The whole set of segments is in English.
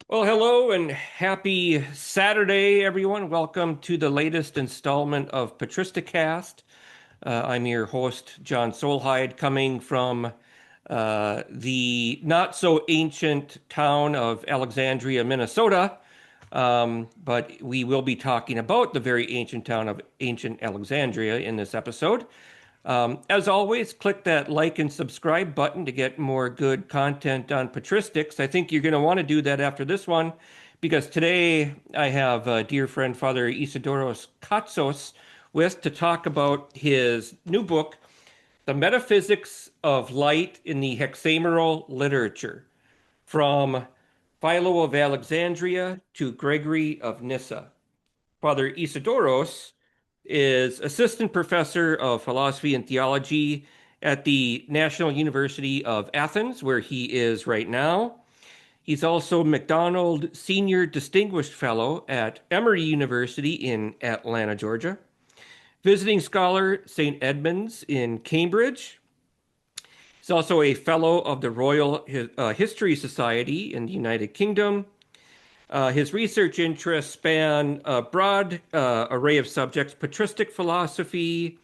Well, hello and happy Saturday, everyone. Welcome to the latest installment of PatristiCast. I'm your host, John Solheid, coming from the not so ancient town of Alexandria, Minnesota. But we will be talking about the very ancient town of ancient Alexandria in this episode. As always, click that like and subscribe button to get more good content on patristics. I think you're going to want to do that after this one because today I have dear friend Father Isidoros Katsos with to talk about his new book, The Metaphysics of Light in the Hexaemeral Literature, from Philo of Alexandria to Gregory of Nyssa. Father Isidoros is assistant professor of philosophy and theology at the National University of Athens, where he is right now. He's also McDonald Senior Distinguished Fellow at Emory University in Atlanta, Georgia. Visiting scholar, St. Edmunds in Cambridge. He's also a fellow of the Royal History Society in the United Kingdom. His research interests span a broad array of subjects: patristic philosophy,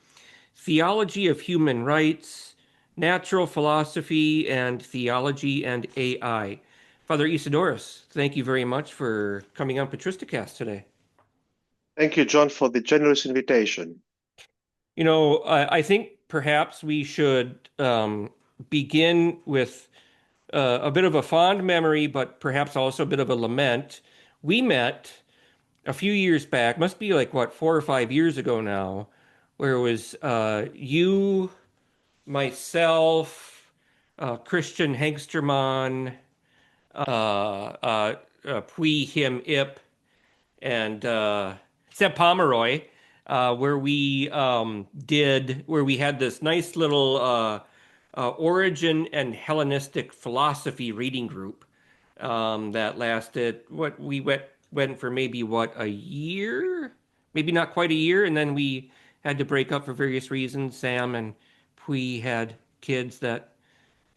theology of human rights, natural philosophy, and theology and AI. Father Isidoros, thank you very much for coming on PatristiCast today. Thank you, John, for the generous invitation. I think perhaps we should begin with a bit of a fond memory, but perhaps also a bit of a lament. We met a few years back, must be like what, 4 or 5 years ago now, where it was you, myself, Christian Hengsterman, Pui Him Ip, and Seb Pomeroy, where we had this nice little Origin and Hellenistic philosophy reading group that lasted what we went for maybe what, a year, maybe not quite a year, and then we had to break up for various reasons. Sam and Pui had kids that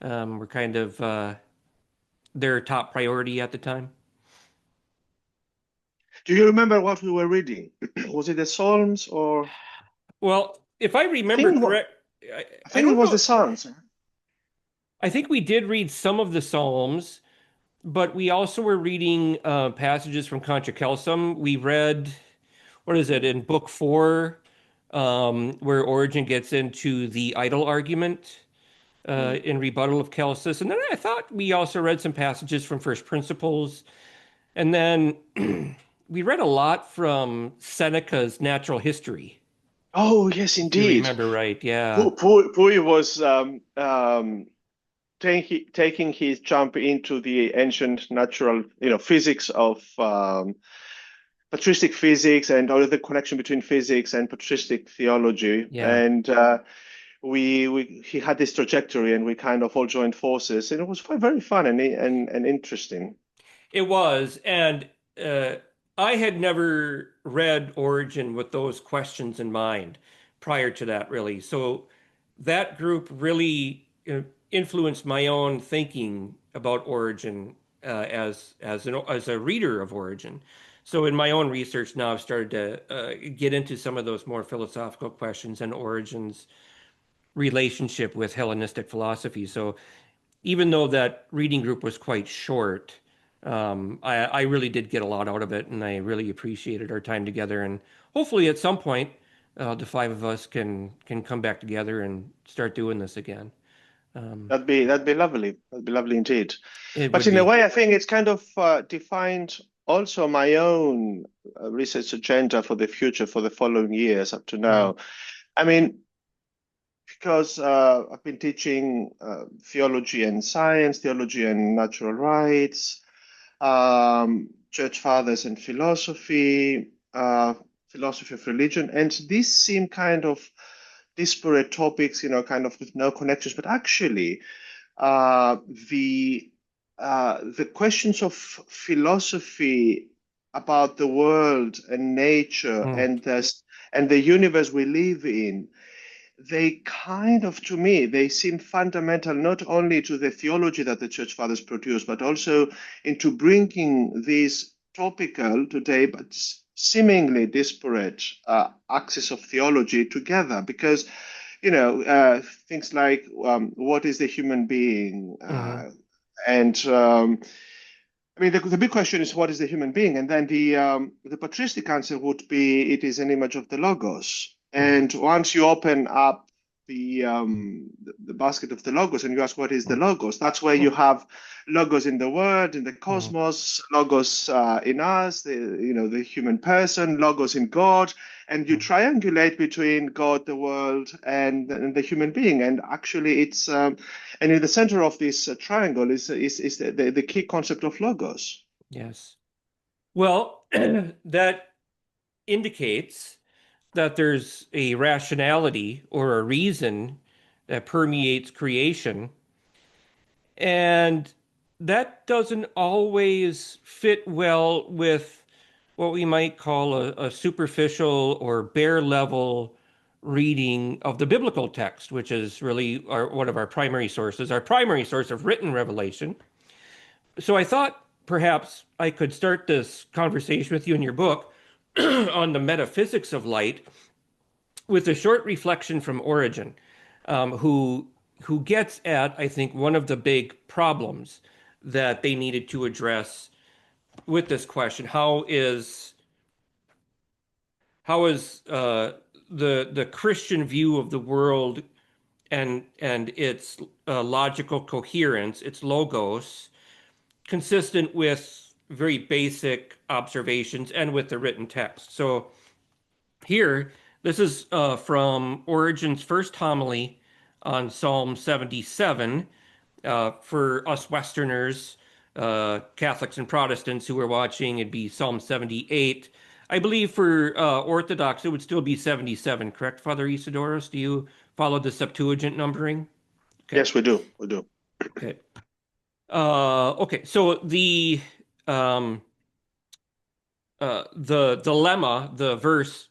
were kind of their top priority at the time. Do you remember what we were reading? Was it the Psalms or Well, if I I remember think it was, correct, I I think it don't was know. the Psalms. I think we did read some of the Psalms, but we also were reading passages from Contra Kelsum. We read, what is it, in book four, where Origen gets into the idol argument Mm. in rebuttal of Celsus. And then I thought we also read some passages from First Principles. And then we read a lot from Seneca's Natural History, Oh, yes, if you indeed. remember right. Yeah. Pui was taking his jump into the ancient natural, physics of patristic physics and all the connection between physics and patristic theology. Yeah. And we he had this trajectory, and we kind of all joined forces, and it was very fun and interesting. It was, and uh, I had never read Origin with those questions in mind prior to that, really. So that group really influenced my own thinking about Origin as a reader of Origin. So in my own research now, I've started to get into some of those more philosophical questions and Origin's relationship with Hellenistic philosophy. So even though that reading group was quite short, I really did get a lot out of it, and I really appreciated our time together. And hopefully, at some point, the five of us can come back together and start doing this again. Um, That'd be lovely. That'd be lovely indeed. it But would in a be. way, I think it's kind of defined also my own research agenda for the future for the following years up to Mhm. now. I mean, because I've been teaching theology and science, theology and natural rights, church fathers and philosophy, philosophy of religion, and these seem kind of disparate topics, kind of with no connections. But actually, uh, the the questions of philosophy about the world and nature Mm. and the universe we live in, they kind of, to me, they seem fundamental not only to the theology that the Church Fathers produced, but also into bringing these topical today, but seemingly disparate axes of theology together. Because, things like what is the human being? Hmm. And I mean, the big question is what is the human being, and then the patristic answer would be it is an image of the logos. Hmm. And once you open up the basket of the logos and you ask what is the logos, that's where you have logos in the world, in the Hmm. cosmos, logos in us, the human person, logos in God, and you triangulate between God, the world, and the human being. And actually, it's and in the center of this triangle is the key concept of logos. Yes. Well, that indicates that there's a rationality or a reason that permeates creation. And that doesn't always fit well with what we might call a superficial or bare level reading of the biblical text, which is really one of our primary sources, our primary source of written revelation. So I thought perhaps I could start this conversation with you in your book on the metaphysics of light with a short reflection from Origen, who gets at, I think, one of the big problems that they needed to address with this question: how is the Christian view of the world and its logical coherence, its logos, consistent with very basic observations and with the written text? So here, this is from Origen's first homily on Psalm 77. For us Westerners, Catholics and Protestants who are watching, it'd be Psalm 78. I believe for Orthodox, it would still be 77, correct, Father Isidoros? Do you follow the Septuagint numbering? Okay, Yes, we do. We do. okay. Okay, so um, the dilemma, the verse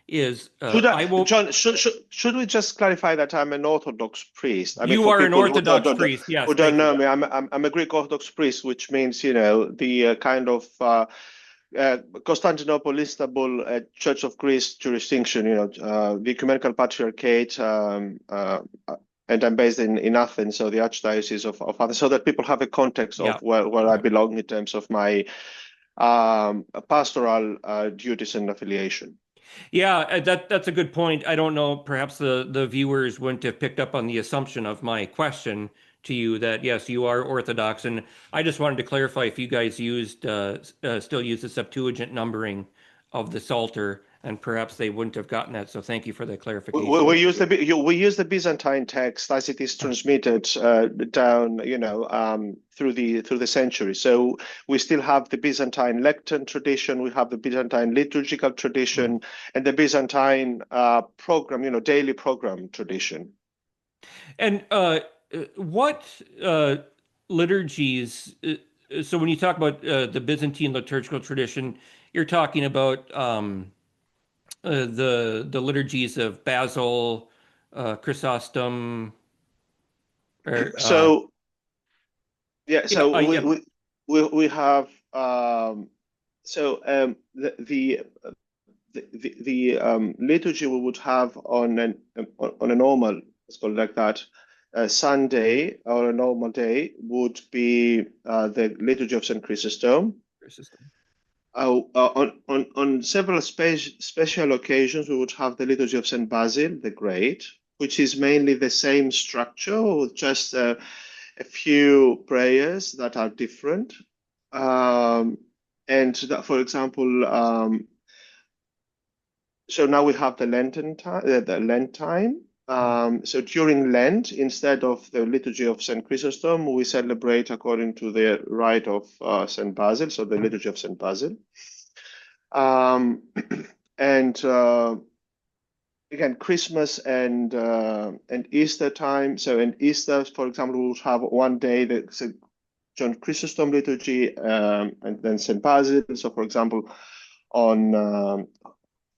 is, I will. John, should we just clarify that I'm an Orthodox priest? I mean, You for are an people who Orthodox priest. Yes, don't thank you. know me, I'm a Greek Orthodox priest, which means, the kind of Constantinople, Istanbul, Church of Greece jurisdiction, the Ecumenical Patriarchate, and I'm based in Athens, so the Archdiocese of Athens, so that people have a context Yeah, of where I yeah. belong in terms of my pastoral duties and affiliation. Yeah, that's a good point. I don't know, perhaps the viewers wouldn't have picked up on the assumption of my question to you that yes, you are Orthodox, and I just wanted to clarify if you guys still use the Septuagint numbering of the Psalter, and perhaps they wouldn't have gotten that. So thank you for the clarification. We use the Byzantine text as it is transmitted down, through the centuries. So we still have the Byzantine lectern tradition, we have the Byzantine liturgical Mm. tradition, and the Byzantine program, daily program tradition. And what liturgies? So when you talk about the Byzantine liturgical tradition, you're talking about the liturgies of Basil, Chrysostom, or So yeah, yeah, so yeah, we have so the liturgy we would have on a normal, let's call it like that, Sunday or a normal day would be the liturgy of Saint Chrysostom. Chrysostom. On several special occasions, we would have the liturgy of Saint Basil the Great, which is mainly the same structure with just a few prayers that are different. Um, and that, for example, so now we have the Lenten time, the Lent time. So during Lent, instead of the liturgy of Saint Chrysostom, we celebrate according to the rite of Saint Basil, so the liturgy of Saint Basil. Um, and again, Christmas and Easter time. So in Easter, for example, we'll have one day that's a John Chrysostom liturgy, and then Saint Basil. So, for example, on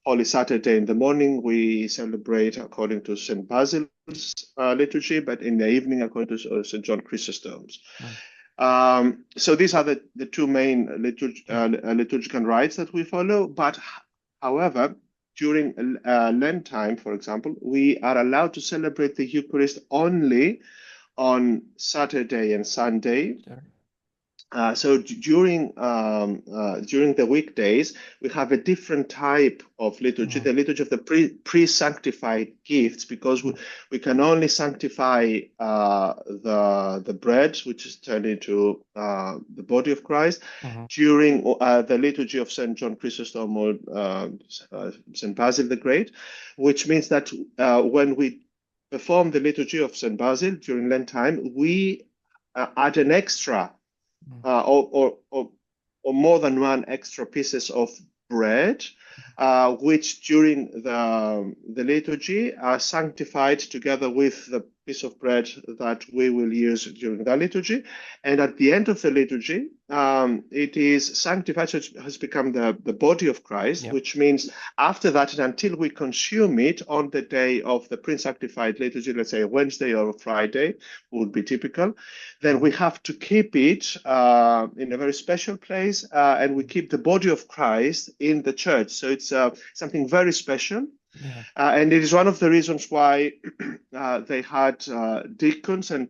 Holy Saturday in the morning, we celebrate according to St. Basil's liturgy, but in the evening, according to St. John Chrysostom's. So these are the two main liturgical rites that we follow. But however, during Lent time, for example, we are allowed to celebrate the Eucharist only on Saturday and Sunday. So during the weekdays, we have a different type of liturgy, the liturgy of the pre-sanctified gifts, because we can only sanctify the bread, which is turned into the body of Christ, during the liturgy of St. John Chrysostom or St. Basil the Great, which means that when we perform the liturgy of St. Basil during Lent time, we add an extra or more than one extra pieces of bread, which during the liturgy are sanctified together with the piece of bread that we will use during the liturgy. And at the end of the liturgy, it is sanctified, so it has become the body of Christ, which means after that, and until we consume it on the day of the pre-sanctified liturgy, let's say Wednesday or Friday would be typical, then we have to keep it in a very special place, and we keep the body of Christ in the church. So it's something very special. And it is one of the reasons why they had deacons and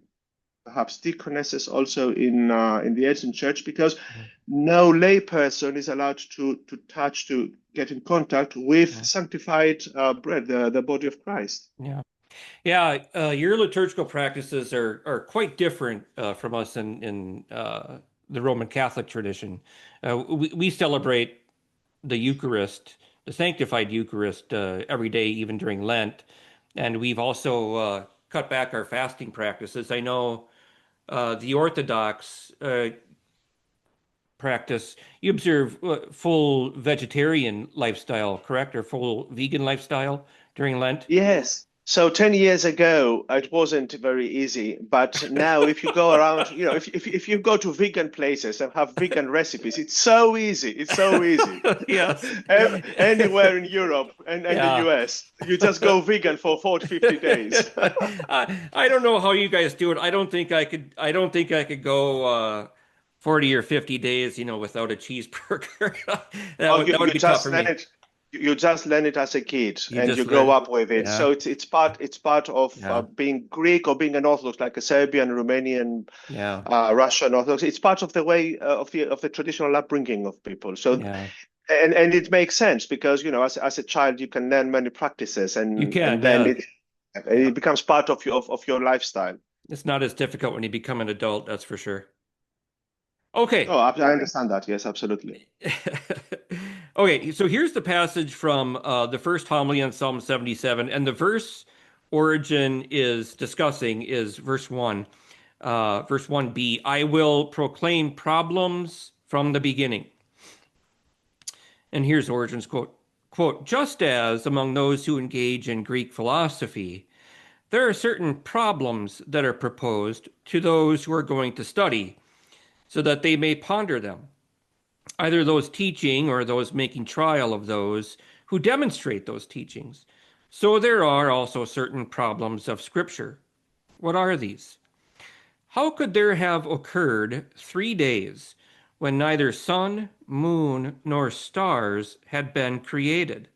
perhaps deaconesses also in the ancient church, because no lay person is allowed to touch, to get in contact with sanctified bread, the body of Christ. Your liturgical practices are quite different from us in the Roman Catholic tradition. We celebrate the Eucharist, the sanctified Eucharist, every day, even during Lent. And we've also cut back our fasting practices. I know the Orthodox practice, you observe full vegetarian lifestyle, correct? Or full vegan lifestyle during Lent? Yes. So 10 years ago, it wasn't very easy. But now if you go around, if you go to vegan places and have vegan recipes, it's so easy. It's so easy. Yes. Anywhere in Europe and the US, you just go vegan for 40, 50 days. I don't know how you guys do it. I don't think I could go 40 or 50 days, without a cheeseburger. That would be tough for me. You just learn it as a kid, and you grow grow up with it. So it's part of being Greek or being an Orthodox, like a Serbian, Romanian, Russian Orthodox. It's part of the way of the traditional upbringing of people. So and it makes sense because as a child you can learn many practices, and then it becomes part of your lifestyle. It's not as difficult when you become an adult, that's for sure. Okay. Oh, I understand that. Yes, absolutely. Okay, so here's the passage from the first homily on Psalm 77, and the verse Origen is discussing is verse 1, verse 1b, I will proclaim problems from the beginning. And here's Origen's quote, just as among those who engage in Greek philosophy, there are certain problems that are proposed to those who are going to study, so that they may ponder them, either those teaching or those making trial of those who demonstrate those teachings. So there are also certain problems of Scripture. What are these? How could there have occurred 3 days when neither sun, moon, nor stars had been created?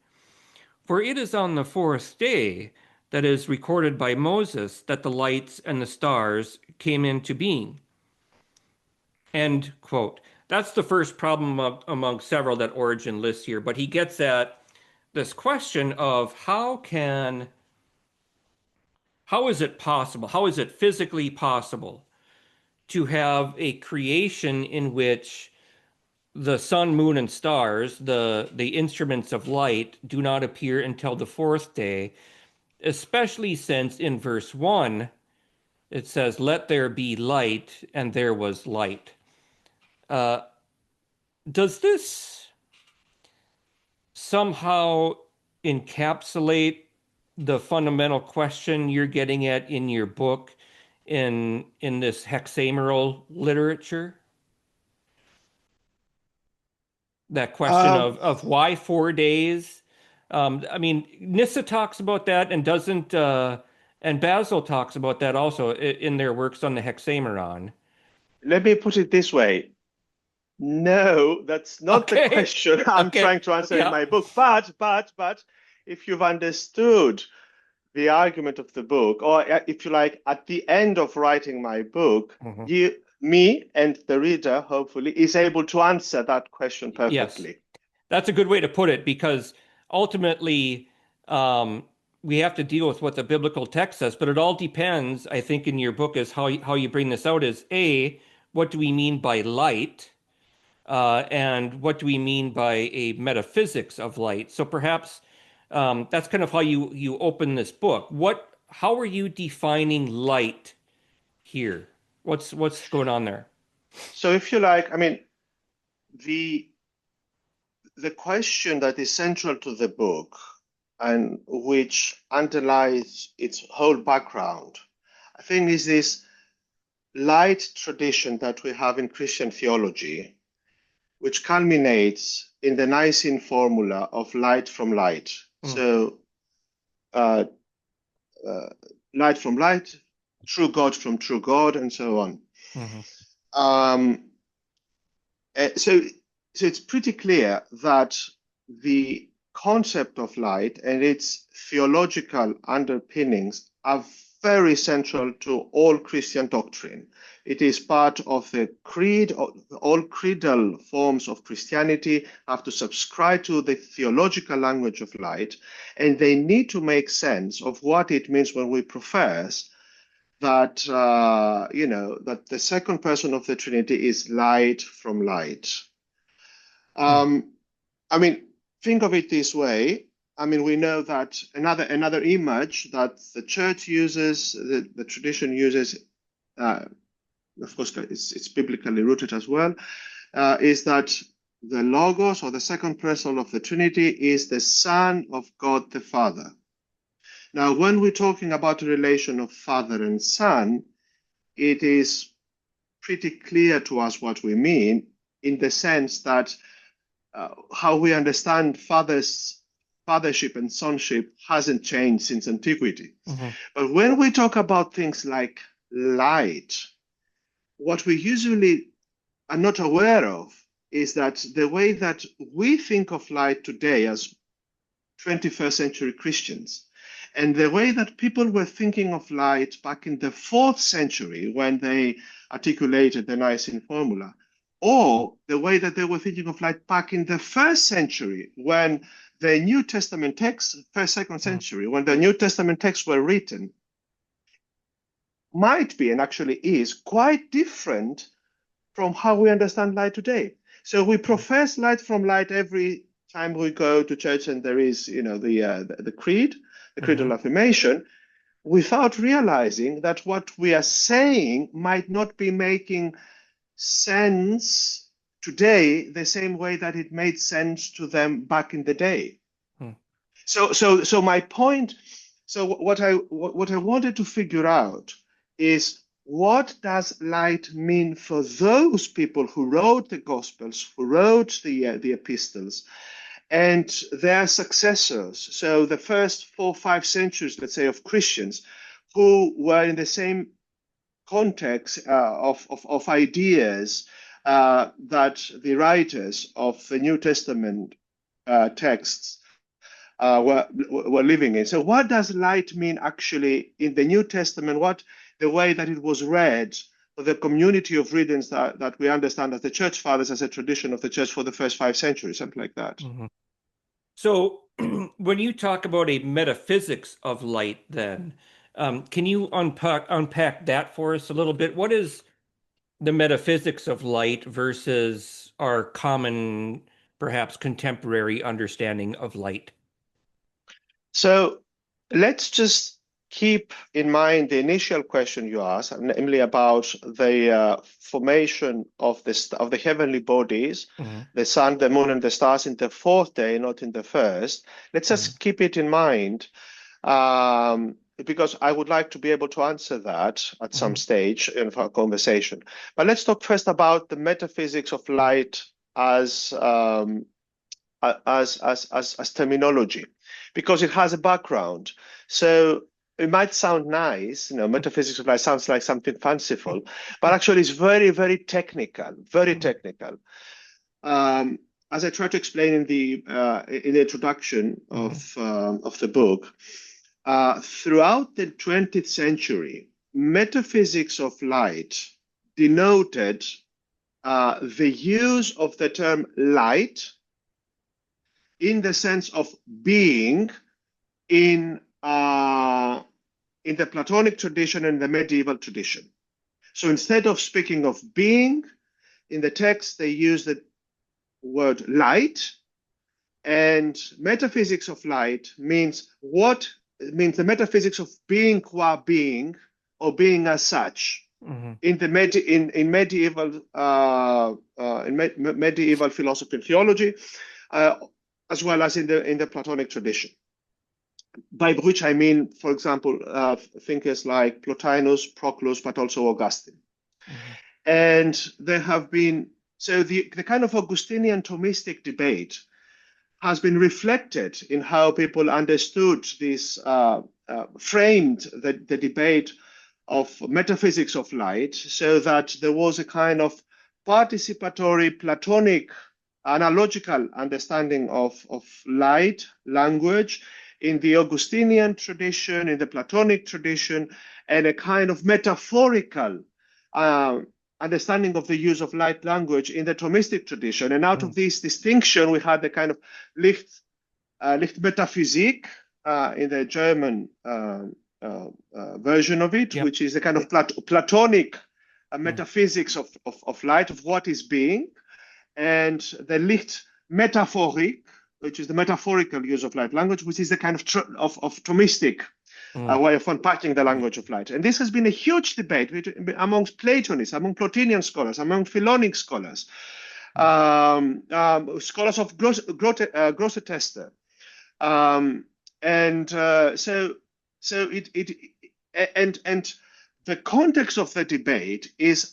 For it is on the 4th day that is recorded by Moses that the lights and the stars came into being. End quote. That's the first problem among several that Origen lists here, but he gets at this question of how is it possible, how is it physically possible to have a creation in which the sun, moon, and stars, the instruments of light, do not appear until the 4th day, especially since in verse 1 it says, let there be light, and there was light. Does this somehow encapsulate the fundamental question you're getting at in your book in this hexaemeral literature? That question of why 4 days? I mean, Nyssa talks about that and doesn't, and Basil talks about that also in their works on the Hexaemeron. Let me put it this way. No, that's not the Okay. question I'm Okay. trying to answer in Yeah. my book. But if you've understood the argument of the book, or if you like, at the end of writing my book, Mhm. me and the reader, hopefully, is able to answer that question Yes. perfectly. That's a good way to put it because ultimately, um, we have to deal with what the biblical text says, but it all depends, I think, in your book is how you bring this out is A, what do we mean by light? And what do we mean by a metaphysics of light? So perhaps that's kind of how you open this book. How are you defining light here? What's going on there? So if you like, I mean, the the question that is central to the book and which underlies its whole background, I think, is this light tradition that we have in Christian theology, which culminates in the Nicene formula of light from light. Mm, So, uh, uh, light from light, true God from true God, and so on. mhm, Um, so, so it's pretty clear that the concept of light and its theological underpinnings are very central to all Christian doctrine. It is part of the creed. All creedal forms of Christianity have to subscribe to the theological language of light, and they need to make sense of what it means when we profess that that the second person of the Trinity is light from light. mm, Um, I mean, think of it this way. I mean, we know that another image that the church uses, the tradition uses, uh, of course, it's biblically rooted as well, is that the Logos or the second person of the Trinity is the Son of God the Father. Now, when we're talking about a relation of father and son, it is pretty clear to us what we mean in the sense that how we understand fathership and sonship hasn't changed since antiquity. mhm, But when we talk about things like light, what we usually are not aware of is that the way that we think of light today as 21st century Christians and the way that people were thinking of light back in the fourth century when they articulated the Nicene formula, or the way that they were thinking of light back in the first century when the New Testament texts, first, second mm, century, when the New Testament texts were written, might be and actually is quite different from how we understand light today. So we mm, profess light from light every time we go to church, and there is, the creed, the creedal mhm, affirmation, without realizing that what we are saying might not be making sense today the same way that it made sense to them back in the day. mm, So my point. So what I wanted to figure out is what does light mean for those people who wrote the Gospels, who wrote the epistles, and their successors. So the first 4 or 5 centuries, let's say, of Christians who were in the same context of ideas that the writers of the New Testament texts were living in. So, what does light mean actually in the New Testament? What the way that it was read for the community of readings that we understand as the church fathers, as a tradition of the church for the first 5 centuries, something like that. mhm. So when you talk about a metaphysics of light, then can you unpack that for us a little bit? What is the metaphysics of light versus our common, perhaps contemporary understanding of light? So, let's just keep in mind the initial question you asked, namely about the formation of the heavenly bodies, Mhm, the sun, the moon, and the stars in the fourth day, not in the first. Let's mhm, just keep it in mind, because I would like to be able to answer that at some mhm, stage in our conversation. But let's talk first about the metaphysics of light as as terminology, because it has a background. So it might sound nice, metaphysics of light sounds like something fanciful, but actually it's very, very technical, very technical. As I try to explain in the introduction of the book, throughout the 20th century, metaphysics of light denoted the use of the term light in the sense of being in the Platonic tradition and the medieval tradition. So instead of speaking of being, in the text they use the word light, and metaphysics of light means the metaphysics of being qua being, or being as such. In the medieval philosophy and theology, as well as in the Platonic tradition. By which I mean, for example, thinkers like Plotinus, Proclus, but also Augustine. And there have been, so the kind of Augustinian Thomistic debate has been reflected in how people understood this, framed the debate of metaphysics of light, so that there was a kind of participatory Platonic analogical understanding of light, language, in the Augustinian tradition, in the Platonic tradition, and a kind of metaphorical understanding of the use of light language in the Thomistic tradition. And out of this distinction, we had the kind of Lichtmetaphysik in the German version of it, which is the kind of Platonic metaphysics of light, of what is being, and the Lichtmetaphorik, which is the metaphorical use of light language, which is the kind of Thomistic way of unpacking the language of light. And this has been a huge debate amongst Platonists, among Plotinian scholars, among Philonic scholars, scholars of Grosse Tester. And the context of the debate is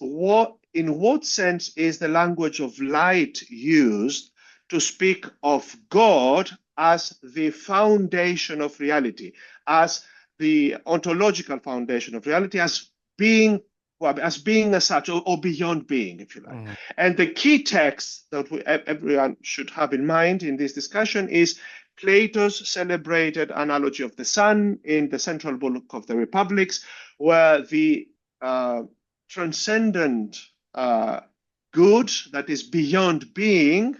in what sense is the language of light used to speak of God as the foundation of reality, as the ontological foundation of reality, as being as such, or beyond being, if you like. And the key text that everyone should have in mind in this discussion is Plato's celebrated analogy of the sun in the central book of the Republics, where the transcendent good that is beyond being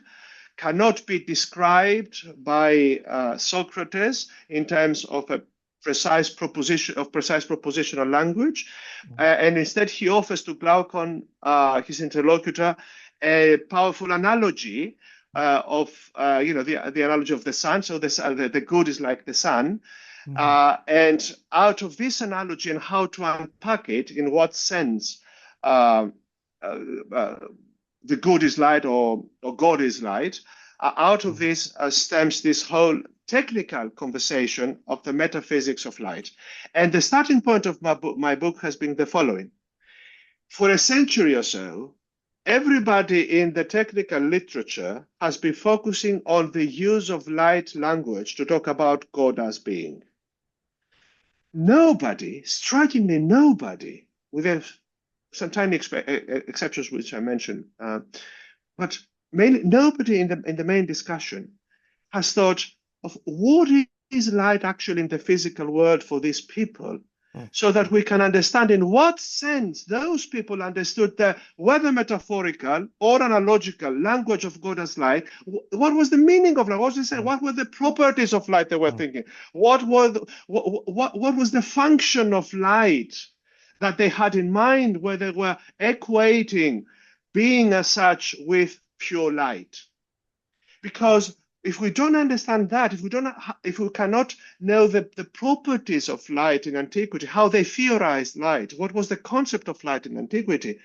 cannot be described by Socrates in terms of a precise propositional language, and instead he offers to Glaucon, his interlocutor, a powerful analogy of the analogy of the sun. So the good is like the sun, and out of this analogy and how to unpack it, in what sense the good is light, or God is light. Out of this stems this whole technical conversation of the metaphysics of light. And the starting point of my book has been the following. For a century or so, everybody in the technical literature has been focusing on the use of light language to talk about God as being. Nobody, strikingly nobody, with some tiny exceptions which I mentioned, but mainly nobody in the main discussion has thought of what is light actually in the physical world for these people, so that we can understand in what sense those people understood the whether metaphorical or analogical language of God as light. What was the meaning of light? What was it? What were the properties of light they were thinking? What was the function of light that they had in mind, where they were equating being as such with pure light? Because if we don't understand that, if we cannot know the properties of light in antiquity, how they theorized light, what was the concept of light in antiquity,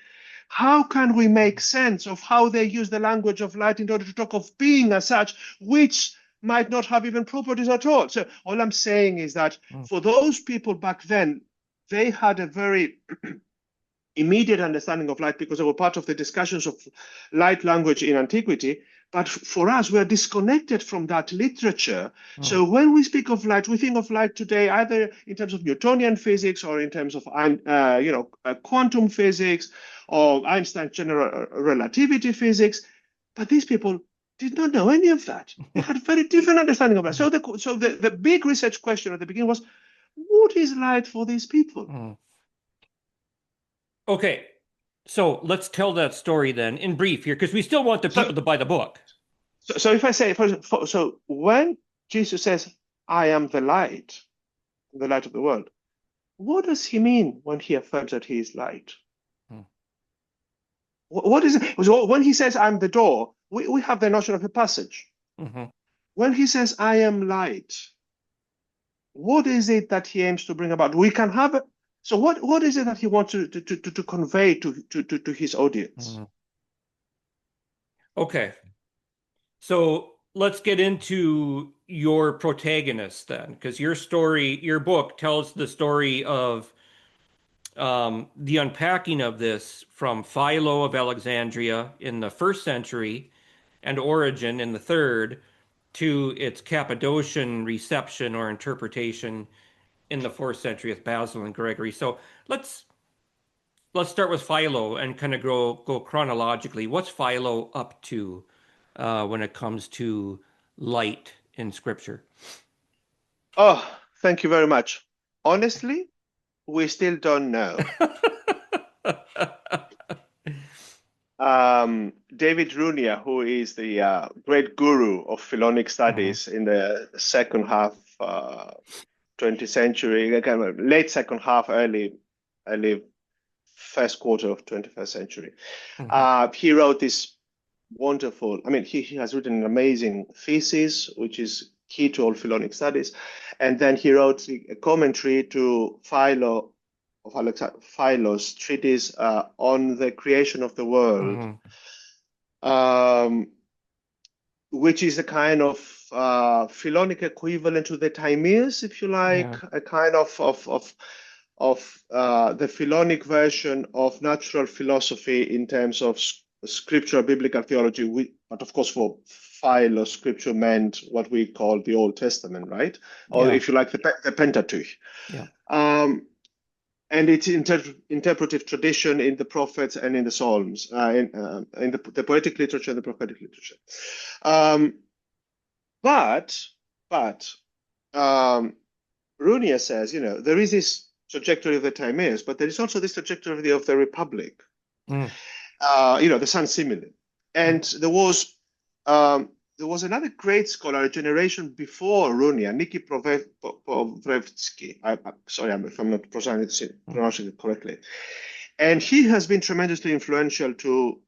how can we make sense of how they use the language of light in order to talk of being as such, which might not have even properties at all? So all I'm saying is that for those people back then, they had a very immediate understanding of light because they were part of the discussions of light language in antiquity. But for us, we are disconnected from that literature. Mm. So when we speak of light, we think of light today either in terms of Newtonian physics or in terms of quantum physics or Einstein's general relativity physics. But these people did not know any of that. They had a very different understanding of that. So the big research question at the beginning was, what is light for these people? Mm. Okay, so let's tell that story then in brief here, because we still want the So, people to buy the book. so if I say, so when Jesus says, I am the light of the world, what does he mean when he affirms that he is light? Mm. What is it? So when he says, I'm the door, we have the notion of a passage. Mm-hmm. When he says, I am light, what is it that he aims to bring about? We can have it. So what is it that he wants to convey to his audience? Mm-hmm. Okay, so let's get into your protagonist then, because your book tells the story of the unpacking of this from Philo of Alexandria in the first century and Origen in the third to its Cappadocian reception or interpretation in the fourth century with Basil and Gregory. So let's start with Philo and kind of go chronologically. What's Philo up to when it comes to light in Scripture? Oh, thank you very much. Honestly, we still don't know. David Runia, who is the great guru of Philonic Mhm, studies in the second half 20th century, late second half, early first quarter of 21st century. mhm, He wrote this wonderful, he has written an amazing thesis, which is key to all Philonic studies. And then he wrote a commentary to Philo's treatise on the creation of the world, mhm. um, which is a kind of Philonic equivalent to the Timaeus, if you like, Yeah, a kind of the Philonic version of natural philosophy in terms of scriptural biblical theology. But of course, for Philo, scripture meant what we call the Old Testament, right? Or yeah, if you like, the Pentateuch. yeah. And its interpretive tradition in the prophets and in the Psalms, in the poetic literature and the prophetic literature. Um, but but um, Runia says, there is this trajectory of the Timaeus, but there is also this trajectory of the Republic, Mm, the sun simile. And there was another great scholar, a generation before Runia, Niki Povrevsky. Sorry if I'm not mm, pronouncing it correctly. And he has been tremendously influential to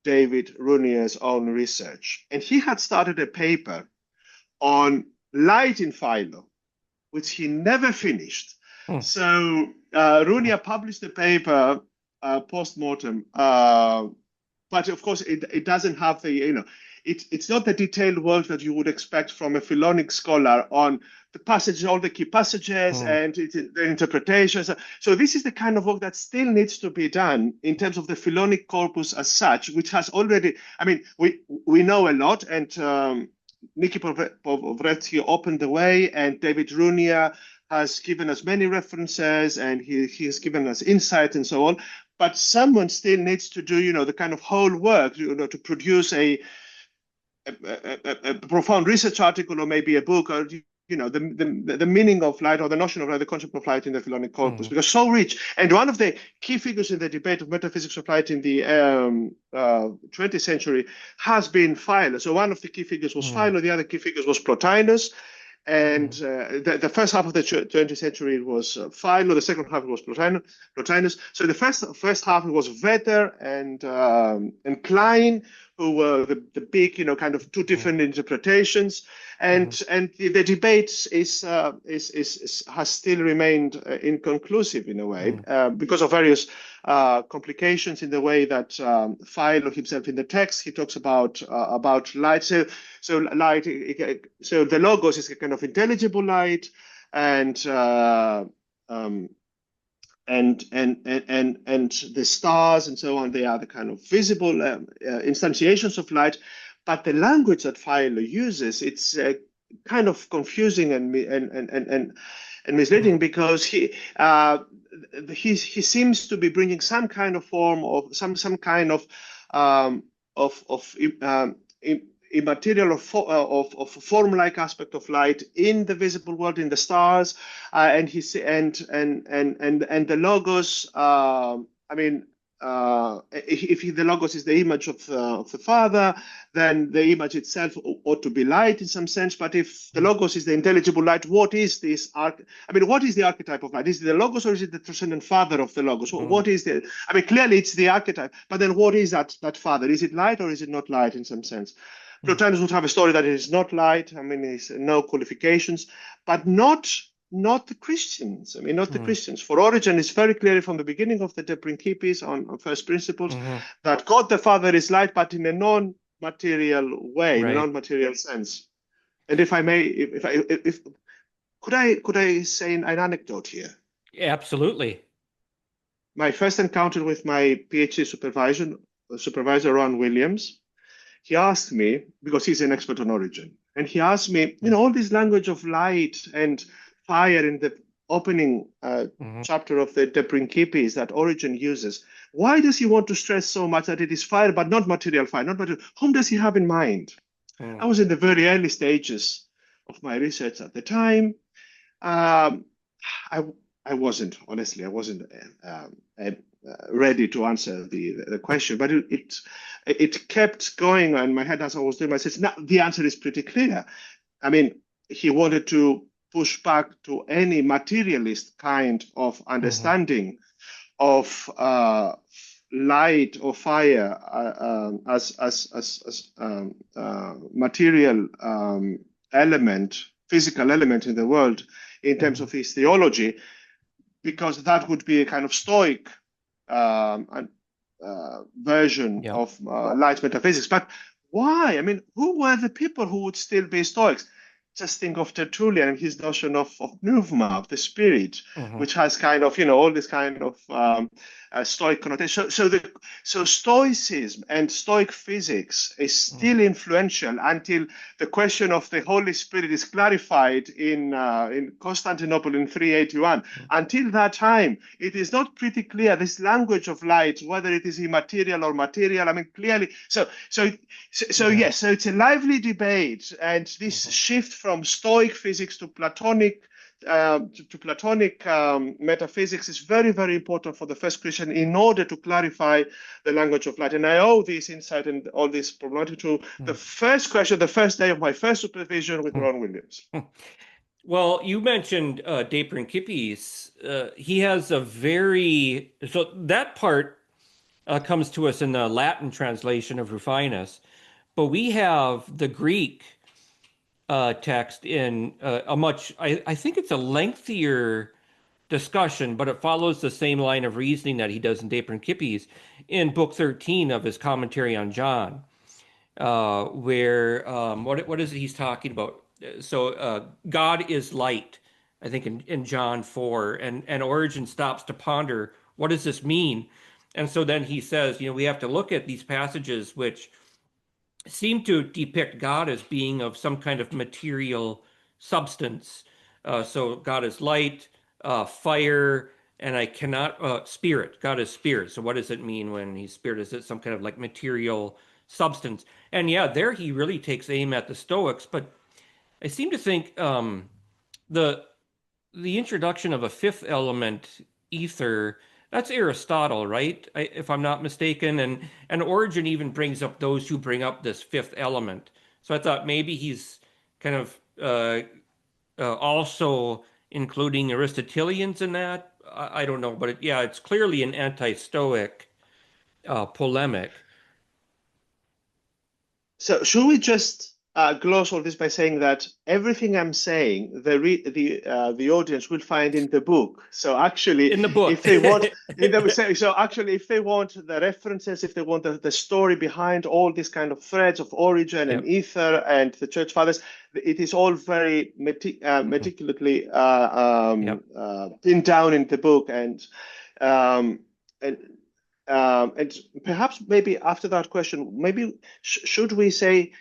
David Runia's own research. And he had started a paper on light in Philo, which he never finished. mm, So Runia published the paper post-mortem, but of course it doesn't have it's not the detailed work that you would expect from a Philonic scholar on the passages, all the key passages mm, and the interpretations. So this is the kind of work that still needs to be done in terms of the Philonic corpus as such, which has already, we know a lot, and Niki Povretsky opened the way, and David Runia has given us many references, and he has given us insight and so on. But someone still needs to do, the kind of whole work, to produce a profound research article or maybe a book, or the meaning of light or the notion of light, the concept of light in the Philonic corpus, mm, because so rich. And one of the key figures in the debate of metaphysics of light in the 20th century has been Philo. So one of the key figures was mm, Philo, the other key figures was Plotinus. And mm, the first half of the 20th century was Philo, the second half was Plotinus. So the first half was Vetter and Klein, who were the big, kind of two mm, different interpretations, mm, and the debate has still remained inconclusive in a way mm, because of various complications in the way that Philo himself in the text he talks about light. So light, so the logos is a kind of intelligible light, and and the stars and so on, they are the kind of visible instantiations of light. But the language that Philo uses, it's kind of confusing and misleading, because he seems to be bringing some kind of form of some kind of immaterial of form-like aspect of light in the visible world, in the stars, and he and the logos. I mean, if the logos is the image of the Father, then the image itself ought to be light in some sense. But if the logos is the intelligible light, what is this what is the archetype of light? Is it the logos, or is it the transcendent Father of the logos? What is the? I mean, clearly it's the archetype, but then what is that Father? Is it light, or is it not light in some sense? Plotinus would have a story that it is not light. I mean, it's no qualifications, but not the Christians. I mean, not the Christians. For Origen, it's very clear from the beginning of the De Principiis on first principles that God the Father is light, but in a non-material way, in a non-material sense. And if I may, if could I say an anecdote here? Absolutely. My first encounter with my PhD supervisor Ron Williams, he asked me, because he's an expert on Origen, and he asked me, all this language of light and fire in the opening chapter of the De Principiis that Origen uses, why does he want to stress so much that it is fire, but not material fire, not material? Whom does he have in mind? I was in the very early stages of my research at the time. I wasn't, honestly, I wasn't ready to answer the question, but it kept going in my head as I was doing my research. Now, the answer is pretty clear. I mean, he wanted to push back to any materialist kind of understanding of light or fire as material element, physical element in the world in terms of his theology, because that would be a kind of Stoic version of light metaphysics. But why? I mean, who were the people who would still be Stoics? Just think of Tertullian and his notion of pneuma, of the spirit, which has kind of, all this kind of Stoic connotation. So Stoicism and Stoic physics is still influential until the question of the Holy Spirit is clarified in Constantinople in 381. Until that time, it is not pretty clear, this language of light, whether it is immaterial or material. I mean, clearly. So yes, so it's a lively debate, and this shift from Stoic physics to Platonic metaphysics is very, very important for the first Christian in order to clarify the language of light. And I owe this insight and all this problematic to the first question, the first day of my first supervision with Ron Williams. Well, you mentioned De Principiis. He has a very, so that part comes to us in the Latin translation of Rufinus, but we have the Greek text in a much, I think it's a lengthier discussion, but it follows the same line of reasoning that he does in De Principiis in Book 13 of his commentary on John, where what is it he's talking about? So God is light, I think in John 4, and Origen stops to ponder, what does this mean? And so then he says, we have to look at these passages which seem to depict God as being of some kind of material substance. So God is light, fire, and I cannot, spirit. God is spirit. So what does it mean when he's spirit? Is it some kind of like material substance? And yeah, there he really takes aim at the Stoics. But I seem to think the introduction of a fifth element, ether, that's Aristotle, right? If I'm not mistaken. And Origen even brings up those who bring up this fifth element. So I thought maybe he's kind of also including Aristotelians in that. I don't know, but it's clearly an anti-Stoic polemic. So should we just gloss all this by saying that everything I'm saying, the audience will find in the book. So actually, In the book. if they want, so actually, if they want the references, if they want the story behind all these kind of threads of Origen and Yep. Ether and the Church Fathers, it is all very meticulously Yep. pinned down in the book, um, and and perhaps maybe after that question, maybe should we say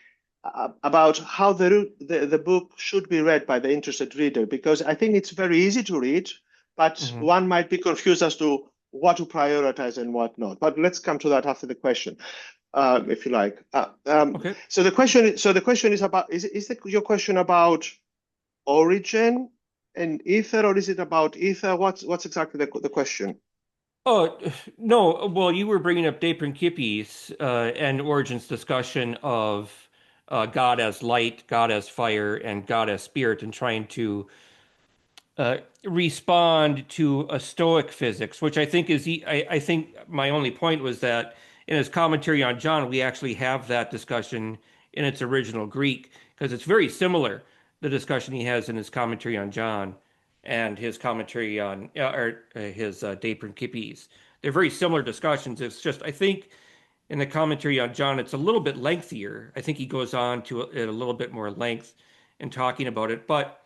about how the book should be read by the interested reader, because I think it's very easy to read, but Mhm. one might be confused as to what to prioritize and what not. But let's come to that after the question, if you like. Okay. So the question is about your question about Origin and Ether, or is it about Ether? What's exactly the question? Oh, no. Well, you were bringing up De Principiis and Origen's discussion of God as light, God as fire, and God as spirit, and trying to respond to a Stoic physics, which I think is, I think my only point was that in his commentary on John, we actually have that discussion in its original Greek, because it's very similar, the discussion he has in his commentary on John and his commentary on, his De Principiis. They're very similar discussions. It's just, I think in the commentary on John, it's a little bit lengthier. I think he goes on to a little bit more length in talking about it, but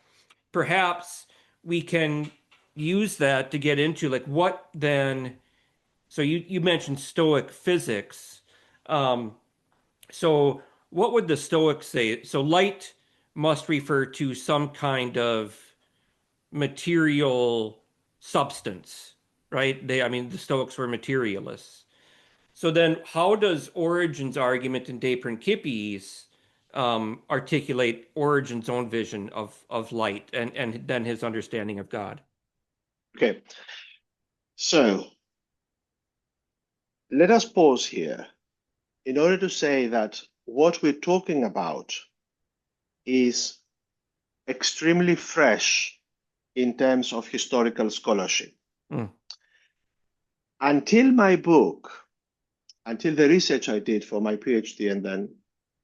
perhaps we can use that to get into like what then. So you mentioned Stoic physics. Um, so what would the Stoics say? So light must refer to some kind of material substance, right? I mean, the Stoics were materialists. So then, how does Origen's argument in De Principiis articulate Origen's own vision of light and then his understanding of God? Okay, so let us pause here in order to say that what we're talking about is extremely fresh in terms of historical scholarship. Mm, Until my book, until the research I did for my PhD and then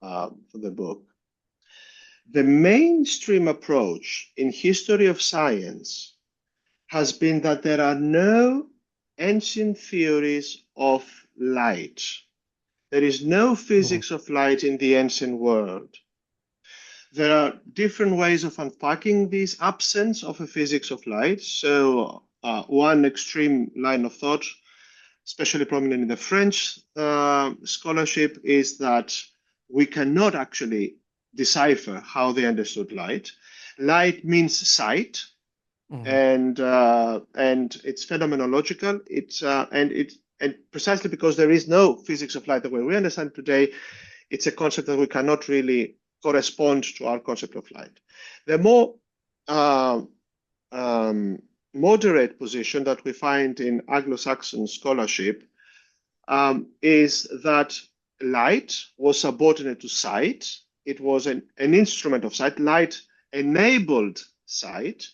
for the book, the mainstream approach in history of science has been that there are no ancient theories of light. There is no mm, physics of light in the ancient world. There are different ways of unpacking this absence of a physics of light. So, one extreme line of thought, especially prominent in the French scholarship, is that we cannot actually decipher how they understood light. Light means sight, mm, and it's phenomenological. And precisely because there is no physics of light the way we understand today, it's a concept that we cannot really correspond to our concept of light. The more uh, moderate position that we find in Anglo-Saxon scholarship is that light was subordinate to sight. It was an instrument of sight. Light enabled sight.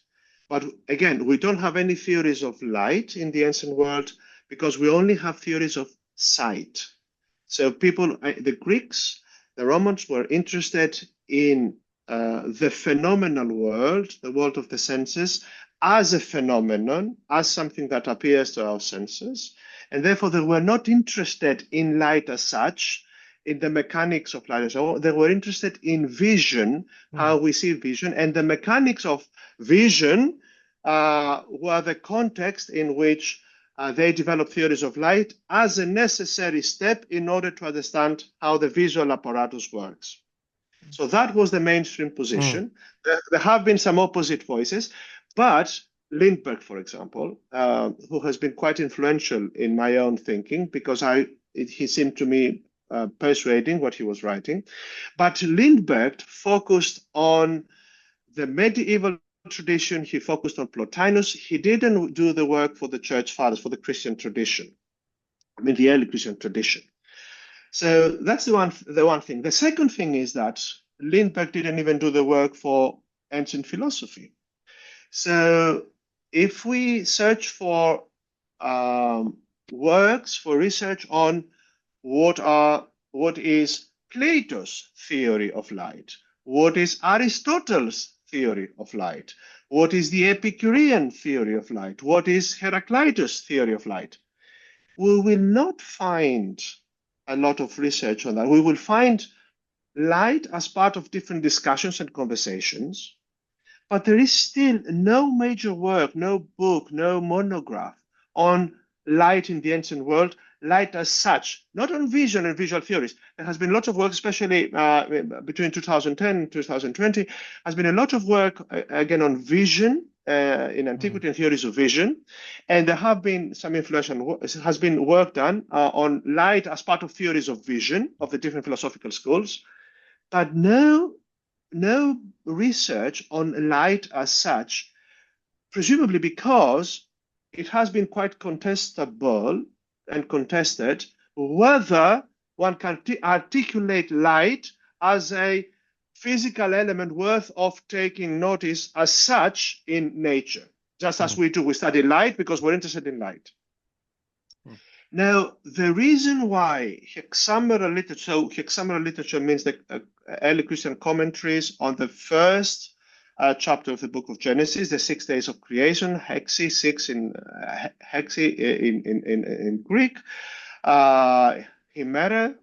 But again, we don't have any theories of light in the ancient world because we only have theories of sight. So the Greeks, the Romans were interested in the phenomenal world, the world of the senses, as a phenomenon, as something that appears to our senses. And therefore, they were not interested in light as such, in the mechanics of light. So they were interested in vision, how mm, we see vision, and the mechanics of vision were the context in which they developed theories of light as a necessary step in order to understand how the visual apparatus works. So that was the mainstream mm, position. There have been some opposite voices, but Lindbergh, for example, who has been quite influential in my own thinking because he seemed to me persuading what he was writing. But Lindbergh focused on the medieval tradition. He focused on Plotinus. He didn't do the work for the church fathers, for the Christian tradition. I mean, the early Christian tradition. So that's the one thing. The second thing is that Lindbergh didn't even do the work for ancient philosophy. So if we search for works for research on what is Plato's theory of light, What is Aristotle's theory of light? What is the Epicurean theory of light? What is Heraclitus' theory of light? We will not find a lot of research on that. We will find light as part of different discussions and conversations, but there is still no major work, no book, no monograph on light in the ancient world, light as such, not on vision and visual theories. There has been lots of work, especially between 2010 and 2020, has been a lot of work, again, on vision in antiquity and theories of vision. And there have been some influential, has been work done on light as part of theories of vision of the different philosophical schools, but no research on light as such, presumably because it has been quite contestable and contested whether one can articulate light as a physical element worth of taking notice as such in nature, just as we do. We study light because we're interested in light. Now, the reason why hexameral literature, so hexameral literature means the early Christian commentaries on the first chapter of the book of Genesis, the 6 days of creation, hexi, six in Greek, hexameron,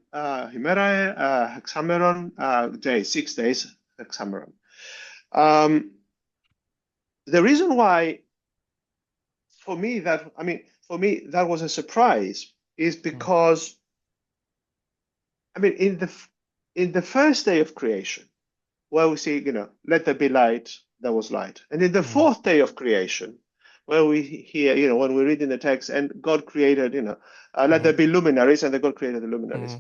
day, 6 days, hexameron. The reason why, for me, that was a surprise is because, in the first day of creation, where we see, let there be light, there was light. And in the fourth day of creation, where we hear, when we read in the text, and God created, let there be luminaries, and God created the luminaries.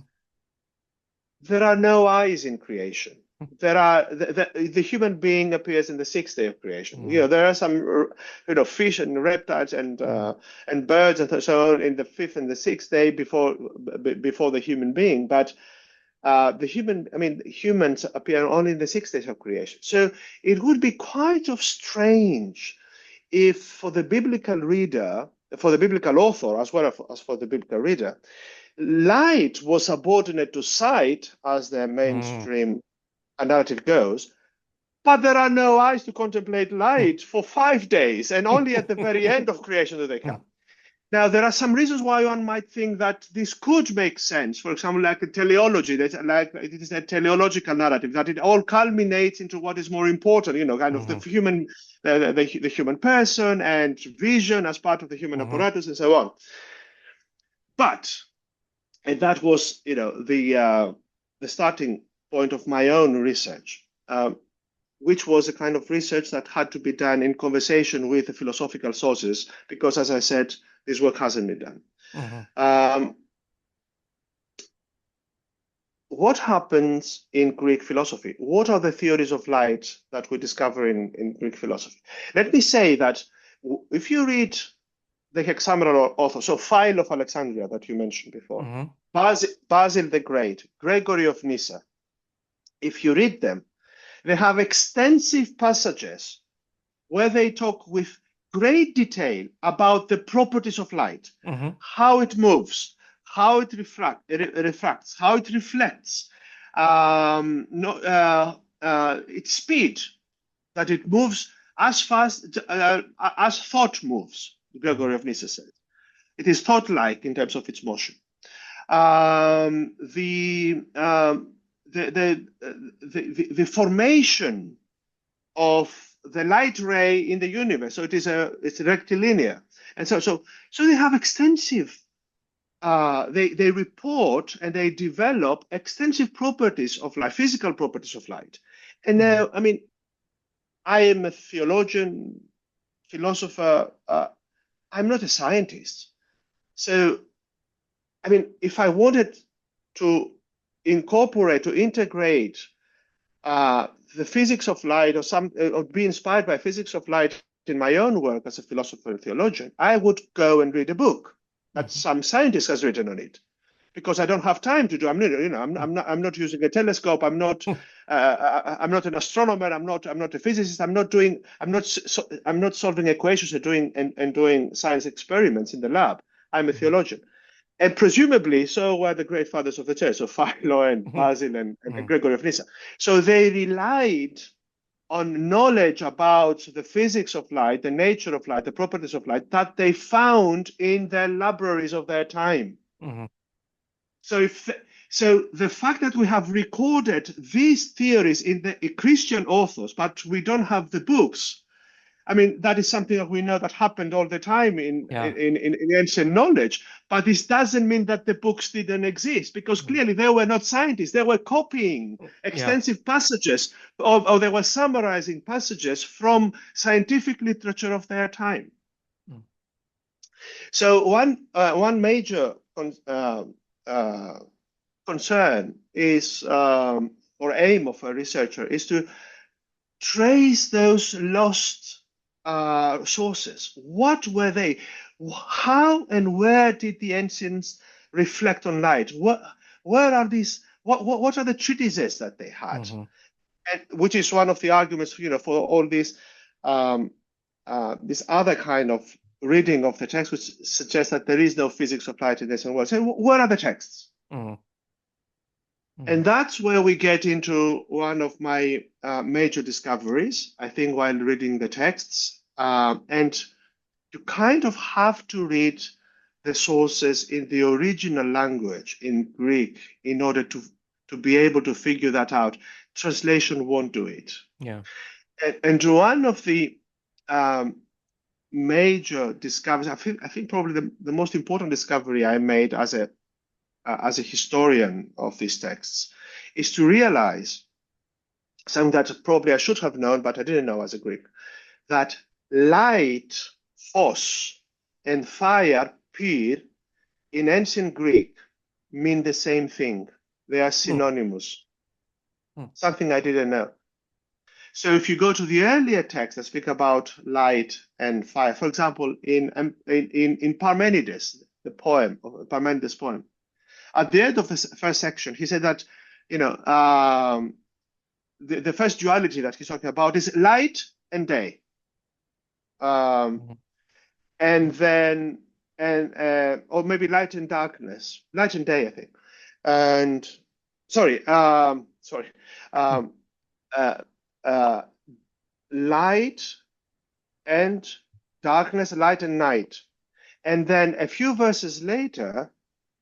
There are no eyes in creation. There are the human being appears in the 6th day of creation. There are some fish and reptiles and birds and so on in the 5th and the 6th day before the human being. But humans appear only in the 6 days of creation. So it would be quite strange if for the biblical reader, for the biblical author, as well as for the biblical reader, light was subordinate to sight as the mainstream narrative goes, but there are no eyes to contemplate light for 5 days, and only at the very end of creation do they come. Now, there are some reasons why one might think that this could make sense. For example, like a teleology, it is a teleological narrative, that it all culminates into what is more important, kind of the human, the human person and vision as part of the human apparatus and so on. But, and that was, the starting point of my own research, which was a kind of research that had to be done in conversation with the philosophical sources, because, as I said, this work hasn't been done. What happens in Greek philosophy? What are the theories of light that we discover in Greek philosophy? Let me say that if you read the hexameral author, so Philo of Alexandria that you mentioned before, Basil the Great, Gregory of Nyssa, if you read them, they have extensive passages where they talk with great detail about the properties of light, how it moves, how it refracts, how it reflects, its speed, that it moves as fast as thought moves, Gregory of Nyssa says. It is thought-like in terms of its motion. The formation of the light ray in the universe, so it's rectilinear, and so they have extensive. They report and they develop extensive properties of light, physical properties of light. And now, I am a theologian, philosopher. I'm not a scientist. So, if I wanted to incorporate, to integrate the physics of light or be inspired by physics of light in my own work as a philosopher and theologian, I would go and read a book that some scientist has written on it, because I don't have time to do. I'm not using a telescope. I'm not an astronomer. I'm not a physicist. I'm not solving equations and doing science experiments in the lab. I'm a theologian. And presumably, so were the great fathers of the church, so Philo and Basil and Gregory of Nyssa. So they relied on knowledge about the physics of light, the nature of light, the properties of light that they found in the libraries of their time. So the fact that we have recorded these theories in the Christian authors, but we don't have the books, I mean, that is something that we know that happened all the time in ancient knowledge. But this doesn't mean that the books didn't exist, because clearly they were not scientists. They were copying extensive passages, or they were summarizing passages from scientific literature of their time. So one major concern is, or aim of a researcher, is to trace those lost sources. What were they? How and where did the ancients reflect on light? Where are these? What are the treatises that they had? And which is one of the arguments, for all this other kind of reading of the text, which suggests that there is no physics of light in the ancient world. So, where are the texts? And that's where we get into one of my major discoveries, I think, while reading the texts. And you kind of have to read the sources in the original language, in Greek, in order to be able to figure that out. Translation won't do it. And one of the major discoveries, I think probably the most important discovery I made as a historian of these texts, is to realize something that probably I should have known, but I didn't know as a Greek, that light, phos, and fire, pyr, in ancient Greek mean the same thing. They are synonymous. Something I didn't know. So if you go to the earlier texts that speak about light and fire, for example, in Parmenides, the poem, Parmenides' poem, at the end of the first section, he said that, the first duality that he's talking about is light and day. And then, or maybe light and darkness, light and day, I think. And light and darkness, light and night. And then a few verses later,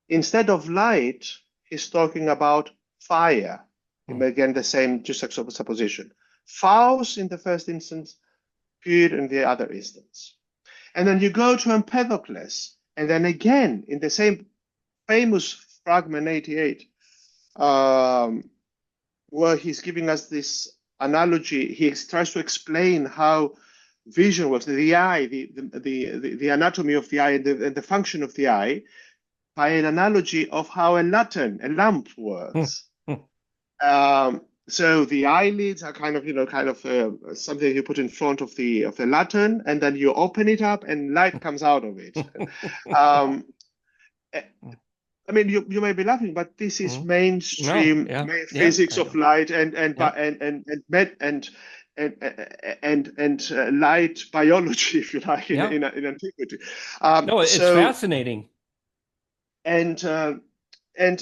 instead of light, he's talking about fire. Again, the same juxtaposition. Phos in the first instance, pyr in the other instance. And then you go to Empedocles, and then again, in the same famous fragment 88, where he's giving us this analogy, he tries to explain how vision works, the eye, the anatomy of the eye and the function of the eye, by an analogy of how a lamp works. So the eyelids are kind of something you put in front of the lantern, and then you open it up, and light comes out of it. I mean, you may be laughing, but this is mainstream physics of light and light biology, if you like, in antiquity. It's fascinating. And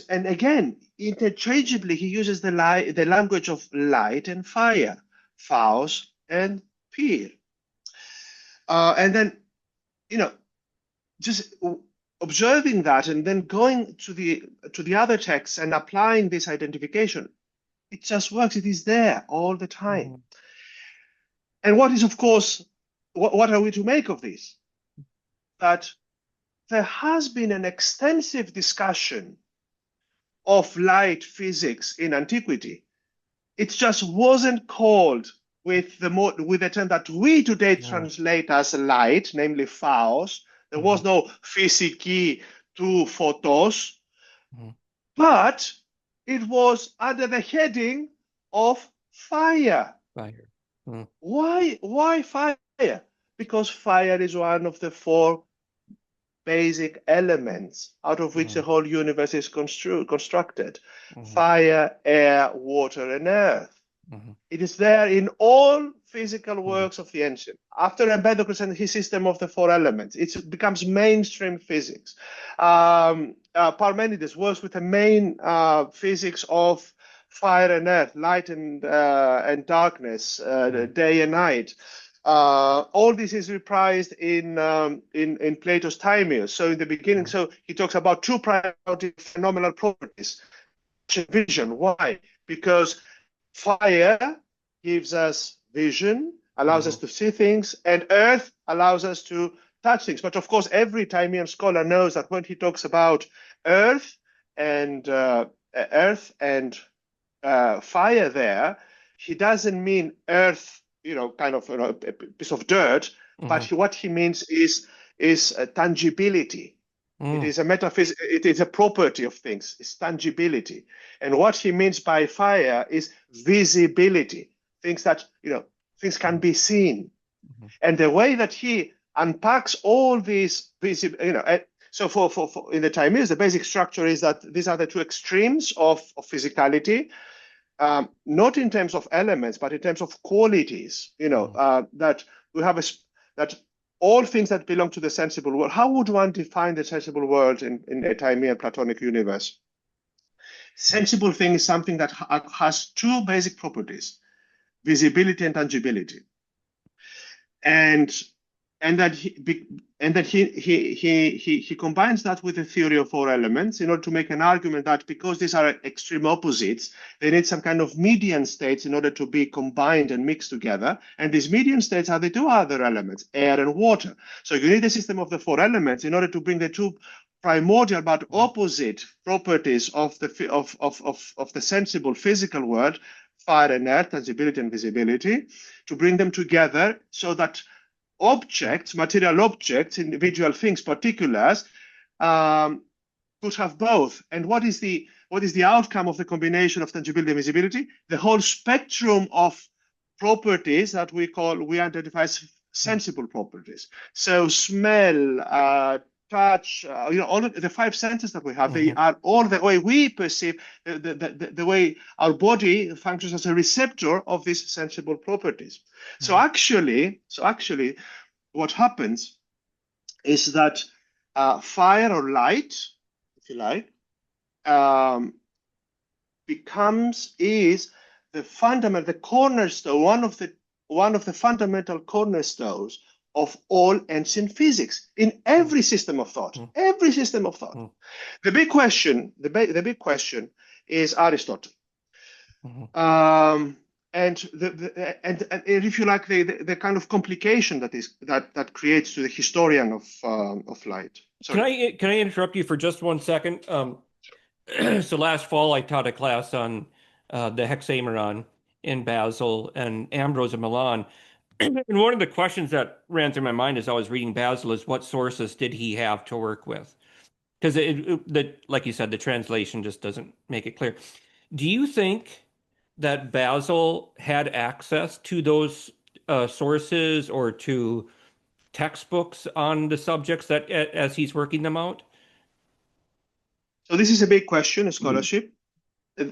again, interchangeably, he uses the language of light and fire, phos and pyr. And then, just observing that and then going to the other texts and applying this identification, it just works. It is there all the time. And what is, of course, what are we to make of this? That there has been an extensive discussion of light physics in antiquity. It just wasn't called with the term that we today translate as light, namely phos. There was no physiki to photos, but it was under the heading of fire. Why fire? Because fire is one of the four basic elements out of which the whole universe is constructed. Fire, air, water, and earth. It is there in all physical works of the ancient. After Empedocles and his system of the four elements, it becomes mainstream physics. Parmenides works with the main physics of fire and earth, light and darkness, day and night. All this is reprised in Plato's Timaeus. So in the beginning, so he talks about two primary phenomenal properties. Vision. Why? Because fire gives us vision, allows us to see things, and earth allows us to touch things. But of course, every Timaean scholar knows that when he talks about earth and fire, there, he doesn't mean earth, kind of a piece of dirt, but what he means is tangibility. It is a metaphysics. It is a property of things. It's tangibility, and what he means by fire is visibility. Things that things can be seen, and the way that he unpacks all these so for in the Timaeus, the basic structure is that these are the two extremes of physicality, not in terms of elements, but in terms of qualities. That we have that. All things that belong to the sensible world. How would one define the sensible world in a Timaean Platonic universe? Sensible thing is something that has two basic properties: visibility and tangibility. And that he combines that with the theory of four elements in order to make an argument that because these are extreme opposites, they need some kind of median states in order to be combined and mixed together. And these median states are the two other elements, air and water. So you need a system of the four elements in order to bring the two primordial but opposite properties of the sensible physical world, fire and earth, tangibility and visibility, to bring them together so that objects, material objects, individual things, particulars, could have both. And what is the outcome of the combination of tangibility and visibility? The whole spectrum of properties that we identify as sensible properties. So smell, touch, all of the five senses that we have, they are all the way we perceive, the way our body functions as a receptor of these sensible properties. So actually, what happens is that fire or light, if you like, is the fundamental, the cornerstone, one of the fundamental cornerstones of all ancient physics in every system of thought. Every system of thought. The big question is Aristotle. And if you like, the kind of complication that creates to the historian of light. Sorry. Can I interrupt you for just 1 second? So last fall I taught a class on the Hexaemeron in Basil and Ambrose of Milan. And one of the questions that ran through my mind as I was reading Basil is what sources did he have to work with? Because like you said, the translation just doesn't make it clear. Do you think that Basil had access to those sources or to textbooks on the subjects that as he's working them out? So this is a big question, a scholarship.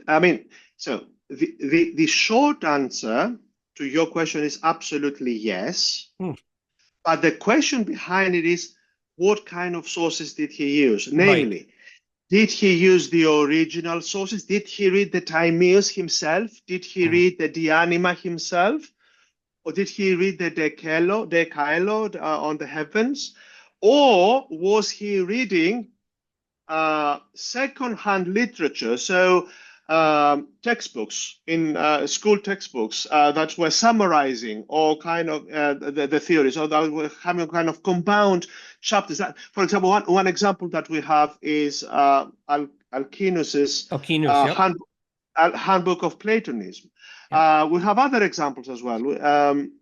I mean, so the short answer to your question is absolutely yes. But the question behind it is, what kind of sources did he use? Namely, did he use the original sources? Did he read the Timaeus himself? Did he read the De Anima himself? Or did he read the De Caelo on the heavens? Or was he reading second-hand literature? So textbooks, in school textbooks that were summarizing all kind of the theories, or that were having kind of compound chapters. For example, one example that we have is Alcinous' Handbook of Platonism. We have other examples as well.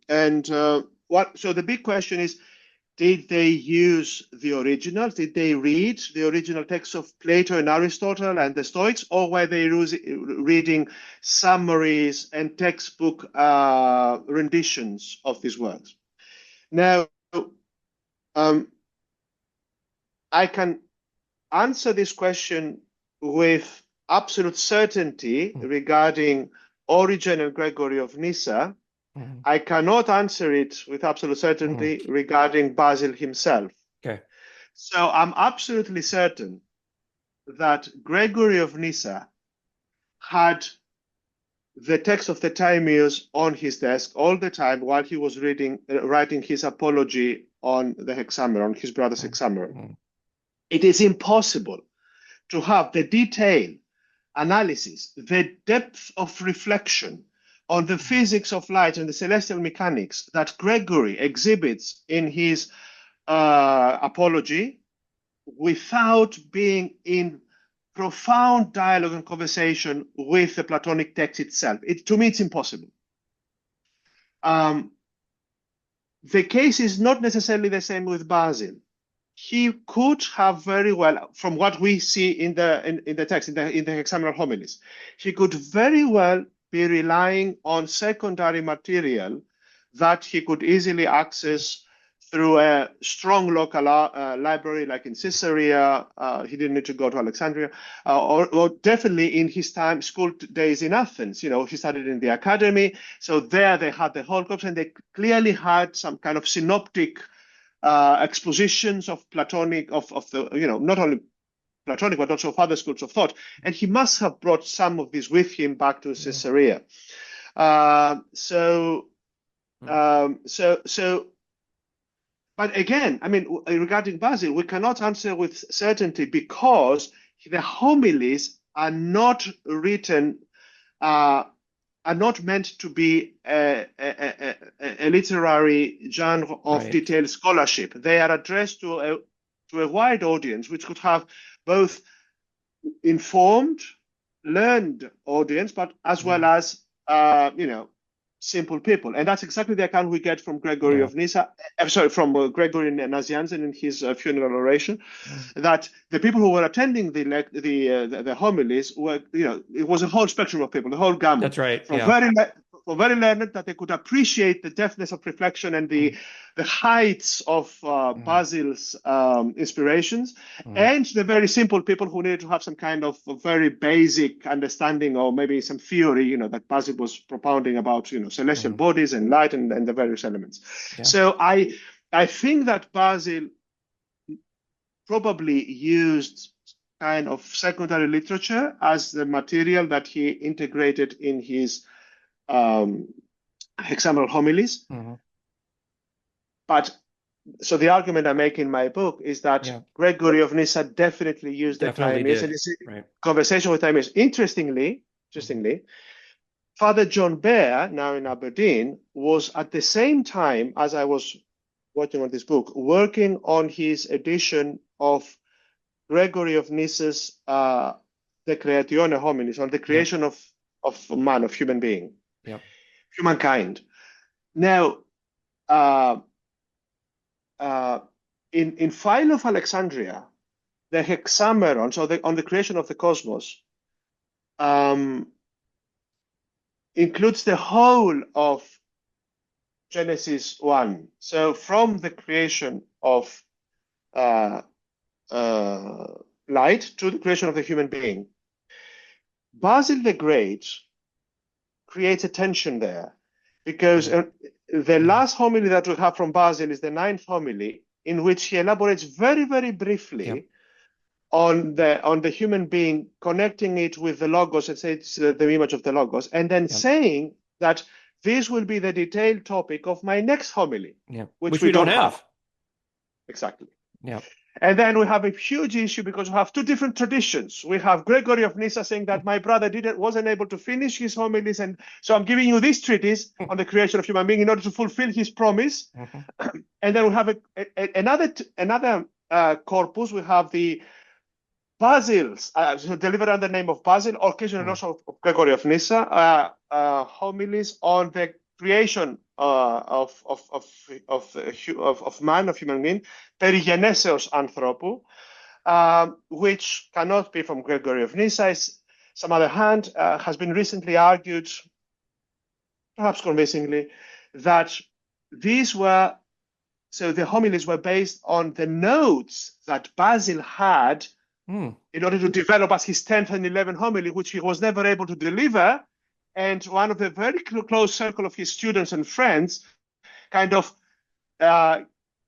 So the big question is, did they use the originals? Did they read the original texts of Plato and Aristotle and the Stoics, or were they reading summaries and textbook renditions of these works? Now, I can answer this question with absolute certainty regarding Origen and Gregory of Nyssa. I cannot answer it with absolute certainty regarding Basil himself. Okay. So I'm absolutely certain that Gregory of Nyssa had the text of the Timaeus on his desk all the time while he was writing his apology on the Hexaemeral, on his brother's Hexaemeral. It is impossible to have the detail analysis, the depth of reflection on the physics of light and the celestial mechanics that Gregory exhibits in his apology without being in profound dialogue and conversation with the Platonic text itself. To me, it's impossible. The case is not necessarily the same with Basil. He could have very well, from what we see in the text, in the Hexaemeral homilies, he could very well be relying on secondary material that he could easily access through a strong local library, like in Caesarea. He didn't need to go to Alexandria, or definitely in his school days in Athens. He studied in the academy, so there they had the whole corpus, and they clearly had some kind of synoptic expositions of Platonic, of the, not only Platonic, but also of other schools of thought. And he must have brought some of this with him back to Caesarea. But again, regarding Basil, we cannot answer with certainty because the homilies are not written, are not meant to be a literary genre of detailed scholarship. They are addressed to a wide audience, which could have both informed, learned audience, but as well as, simple people. And that's exactly the account we get from Gregory of Nyssa, from Gregory Nazianzen in his funeral oration, that the people who were attending the homilies were, it was a whole spectrum of people, the whole gamut. That's right. From very learned, that they could appreciate the depthness of reflection and the heights of Basil's inspirations, and the very simple people who needed to have some kind of very basic understanding, or maybe some theory, that Basil was propounding about, celestial bodies and light and the various elements. So I think that Basil probably used kind of secondary literature as the material that he integrated in his Hexaemeral homilies. But so the argument I make in my book is that Gregory of Nyssa definitely used the Timaeus, and his conversation with Timaeus. Interestingly, Father John Bear, now in Aberdeen, was at the same time as I was working on this book, working on his edition of Gregory of Nyssa's De Creatione Hominis, on the creation of man, of human being. Humankind. Now, in Philo of Alexandria, the Hexaemeron, so on the creation of the cosmos, includes the whole of Genesis 1. So from the creation of light to the creation of the human being. Basil the Great creates a tension there, because the last homily that we have from Basil is the 9th homily, in which he elaborates very, very briefly on the human being, connecting it with the Logos, and say it's the image of the Logos, and then saying that this will be the detailed topic of my next homily, which we don't have. Exactly. And then we have a huge issue because we have two different traditions. We have Gregory of Nyssa saying that my brother wasn't able to finish his homilies, and so I'm giving you this treatise on the creation of human being in order to fulfill his promise. And then we have another corpus. We have the Basil's, delivered under the name of Basil, occasionally also of Gregory of Nyssa, homilies on the creation of man, of human being, perigeneseos anthropou, which cannot be from Gregory of Nyssa. Some other hand has been recently argued, perhaps convincingly, that the homilies were based on the notes that Basil had in order to develop as his 10th and 11th homily, which he was never able to deliver. And one of the very close circle of his students and friends kind of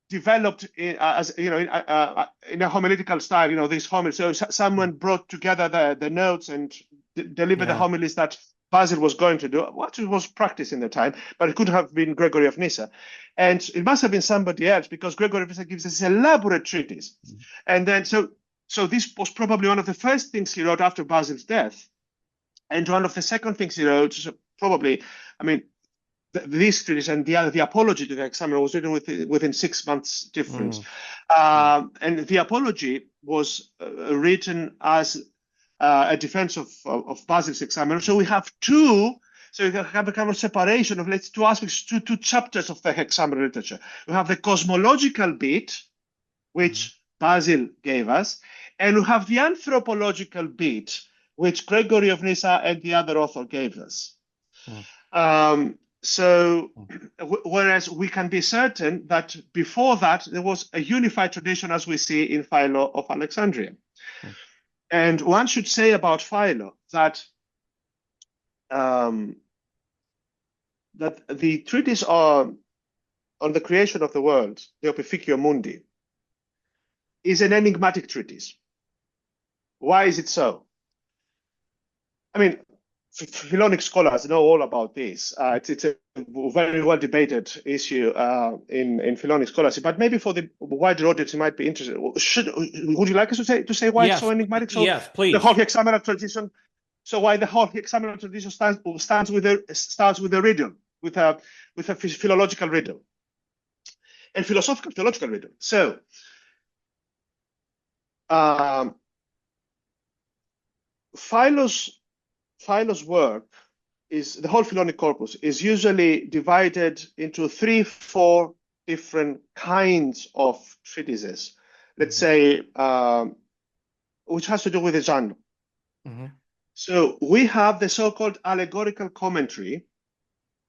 developed as in a homiletical style. This homily. So someone brought together the notes and delivered the homilies that Basil was going to do. What was practiced in the time, but it could have been Gregory of Nyssa, and it must have been somebody else because Gregory of Nyssa gives us elaborate treatise, and then so this was probably one of the first things he wrote after Basil's death, and one of the second things he wrote. So probably, I mean, this treatise and the apology to the Hexaemeral was written within 6 months difference. And the apology was written as a defense of Basil's Hexaemeral. So we have two. So you have a kind of separation of two aspects, two chapters of the Hexaemeral literature. We have the cosmological bit, which Basil gave us, and we have the anthropological bit, which Gregory of Nyssa and the other author gave us. So, whereas we can be certain that before that, there was a unified tradition, as we see in Philo of Alexandria. And one should say about Philo that that the treatise on the creation of the world, the Opificio Mundi, is an enigmatic treatise. Why is it so? I mean, Philonic scholars know all about this. It's a very well debated issue in Philonic scholarship, but maybe for the wider audience, it might be interesting. Would you like us to say why it's so enigmatic? So yes, please. The whole Hexaemeral tradition. So why the whole Hexaemeral tradition starts with a riddle, with a philological riddle, and philosophical theological riddle. So. Philo's work is the whole Philonic corpus is usually divided into 3-4 different kinds of treatises. Let's say, which has to do with the genre. So we have the so-called allegorical commentary,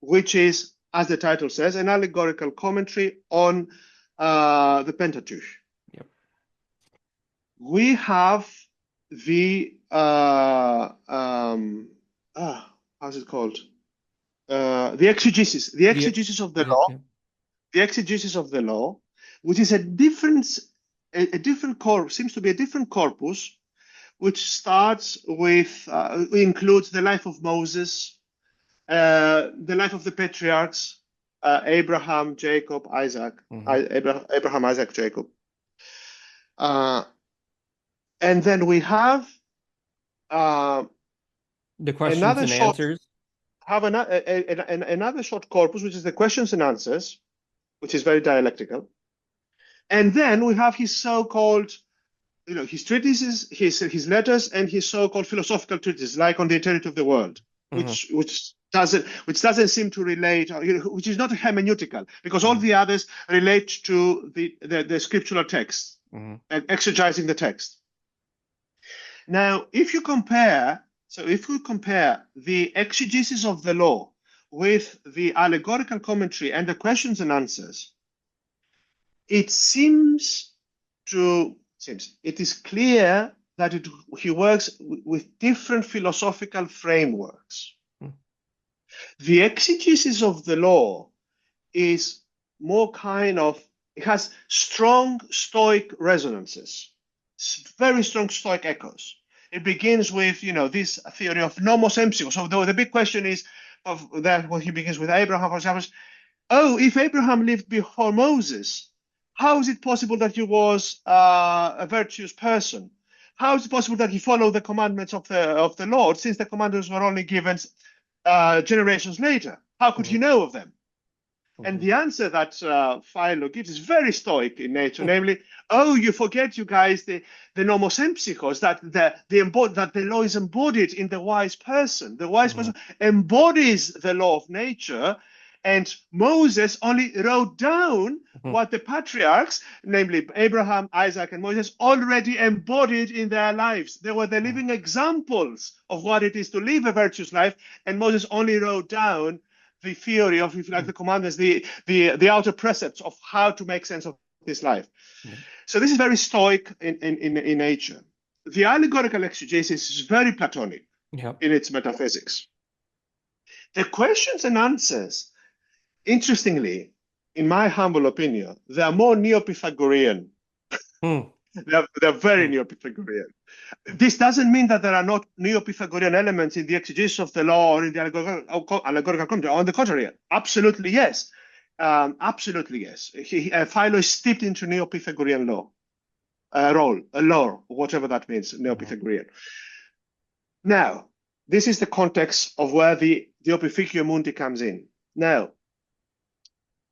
which is, as the title says, an allegorical commentary on the Pentateuch. We have the how's it called? The exegesis of the law, the exegesis of the law, which is a different corpus, seems to be a different corpus, which starts with includes the life of Moses, the life of the patriarchs, Abraham, Jacob, Isaac, Abraham, Isaac, Jacob. And then we have the questions and answers. Have another short corpus, which is the questions and answers, which is very dialectical. And then we have his so-called, his treatises, his letters, and his so-called philosophical treatises, like on the eternity of the world, which doesn't seem to relate, which is not hermeneutical, because all the others relate to the scriptural text and exegizing the text. Now, if we compare the exegesis of the law with the allegorical commentary and the questions and answers, it is clear that he works with different philosophical frameworks. The exegesis of the law is more it has strong Stoic resonances, very strong Stoic echoes. It begins with, this theory of nomos empsikos. So the big question is when he begins with Abraham, for example, if Abraham lived before Moses, how is it possible that he was a virtuous person? How is it possible that he followed the commandments of the Lord, since the commandments were only given generations later? How could he know of them? And the answer that Philo gives is very Stoic in nature, namely, you forget, you guys, the nomos empsikos, that the law is embodied in the wise person. The wise person embodies the law of nature, and Moses only wrote down what the patriarchs, namely Abraham, Isaac, and Moses, already embodied in their lives. They were the living examples of what it is to live a virtuous life, and Moses only wrote down the theory of, if you like, the commandments, the outer precepts of how to make sense of this life. So this is very Stoic in nature. The allegorical exegesis is very Platonic in its metaphysics. The questions and answers, interestingly, in my humble opinion, they are more Neo-Pythagorean. They're very Neo-Pythagorean. This doesn't mean that there are not Neo-Pythagorean elements in the exegesis of the law or in the allegorical commentary. On the contrary, absolutely yes. Absolutely yes. Philo is steeped into Neo-Pythagorean law, lore, whatever that means, Neo-Pythagorean. Now, this is the context of where the Opificio Mundi comes in. Now,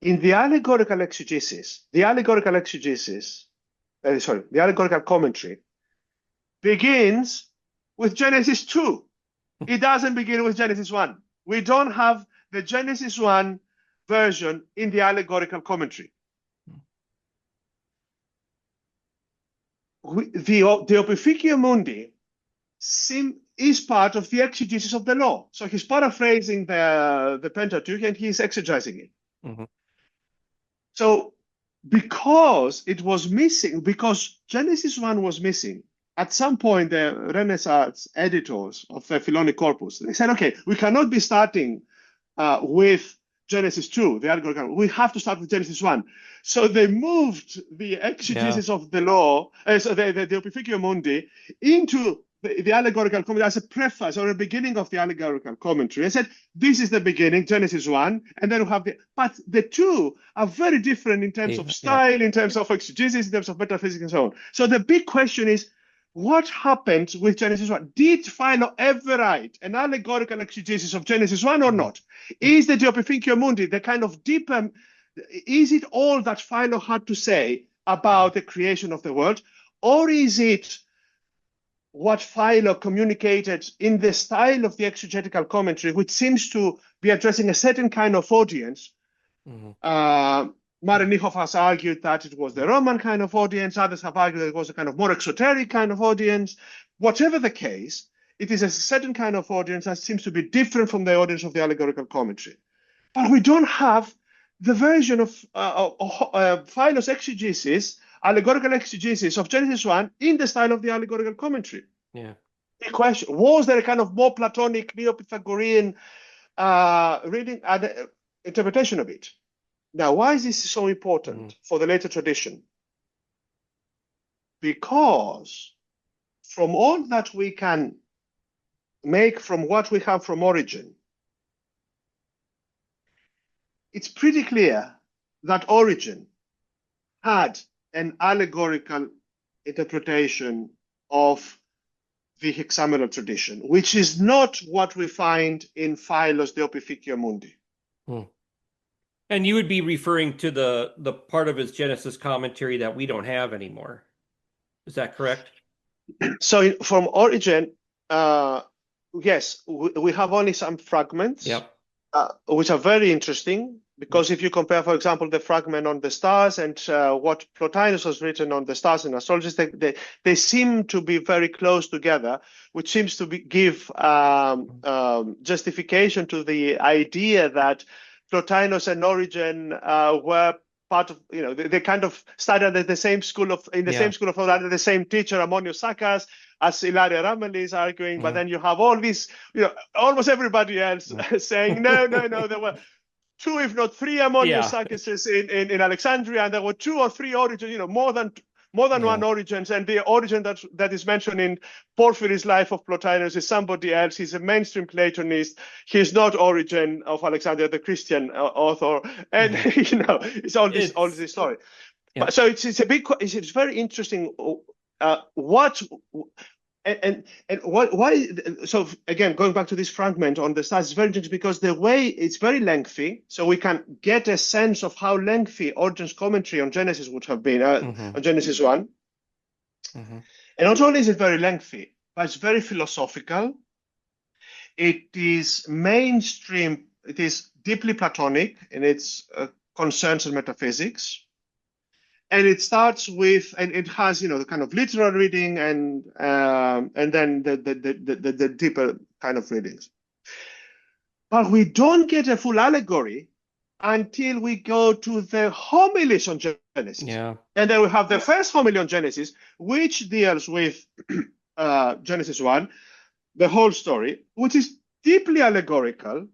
in the allegorical exegesis, the allegorical commentary begins with Genesis 2. It doesn't begin with Genesis 1. We don't have the Genesis 1 version in the allegorical commentary. The Opificio Mundi is part of the exegesis of the law. So he's paraphrasing the Pentateuch and he's exegising it. So because it was missing, because Genesis 1 was missing, at some point the Renaissance editors of the Philonic corpus, they said, okay, we cannot be starting with Genesis 2, the allegorical. We have to start with Genesis 1. So they moved the exegesis of the law, so the Opificio Mundi, into the allegorical commentary as a preface or a beginning of the allegorical commentary. I said, this is the beginning, Genesis 1, and then we have but the two are very different in terms of style, in terms of exegesis, in terms of metaphysics and so on. So the big question is, what happened with Genesis 1? Did Philo ever write an allegorical exegesis of Genesis 1 or not? Is the De Opificio Mundi the kind of deeper, is it all that Philo had to say about the creation of the world? Or is it what Philo communicated in the style of the exegetical commentary, which seems to be addressing a certain kind of audience? Marenichov has argued that it was the Roman kind of audience. Others have argued that it was a kind of more exoteric kind of audience. Whatever the case, it is a certain kind of audience that seems to be different from the audience of the allegorical commentary. But we don't have the version of Philo's exegesis, allegorical exegesis of Genesis 1 in the style of the allegorical commentary. The question, was there a kind of more Platonic, Neo-Pythagorean reading and interpretation of it? Now, why is this so important for the later tradition? Because from all that we can make from what we have from Origen, it's pretty clear that Origen had an allegorical interpretation of the Hexaemeral tradition, which is not what we find in Philo's De Opificio Mundi. And you would be referring to the part of his Genesis commentary that we don't have anymore. Is that correct? So from Origen, yes, we have only some fragments, which are very interesting, because if you compare, for example, the fragment on the stars and what Plotinus has written on the stars and astrology, they seem to be very close together, which seems to give justification to the idea that Plotinus and Origen were part of, they kind of studied at the same school of, same school of thought, under the same teacher, Ammonius Saccas, as Ilaria Ramelli is arguing. But then you have all these, almost everybody else saying, no, there were two, if not three Ammonius Saccases in Alexandria, and there were two or three Origins, more than one Origins, and the Origen that is mentioned in Porphyry's Life of Plotinus is somebody else. He's a mainstream Platonist. He's not Origen of Alexandria, the Christian author, and it's all this story. But, so it's very interesting. Why? So again, going back to this fragment on the stars, it's very interesting because the way it's very lengthy, so we can get a sense of how lengthy Origen's commentary on Genesis would have been on Genesis 1. And not only is it very lengthy, but it's very philosophical. It is mainstream. It is deeply Platonic in its concerns and metaphysics. And it starts with, and it has, the kind of literal reading and then the deeper kind of readings. But we don't get a full allegory until we go to the homilies on Genesis. And then we have the first homily on Genesis, which deals with Genesis 1, the whole story, which is deeply allegorical,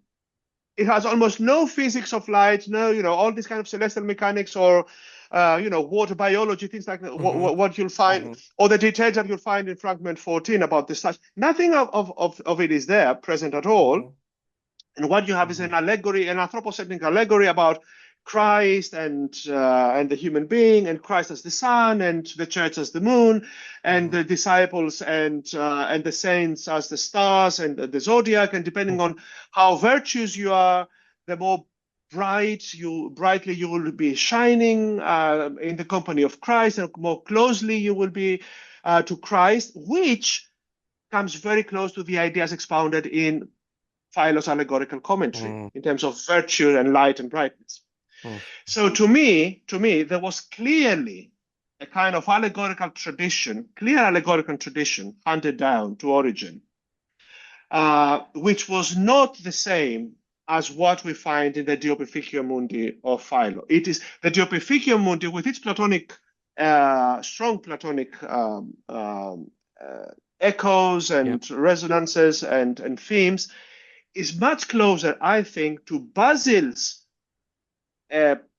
it has almost no physics of light, no, all this kind of celestial mechanics or, water biology, things like that, what you'll find, or the details that you'll find in fragment 14 about the stars. Nothing of it is there present at all. And what you have is an allegory, an anthropocentric allegory about Christ and the human being, and Christ as the sun, and the church as the moon, and the disciples and the saints as the stars and the zodiac. And depending on how virtuous you are, the more brightly you will be shining in the company of Christ, and more closely you will be to Christ, which comes very close to the ideas expounded in Philo's allegorical commentary in terms of virtue and light and brightness. So to me, there was clearly a kind of allegorical tradition, clear allegorical tradition handed down to Origen, which was not the same as what we find in the De Opificio Mundi of Philo. It is the De Opificio Mundi with its Platonic, strong Platonic echoes and resonances and themes, is much closer, I think, to Basil's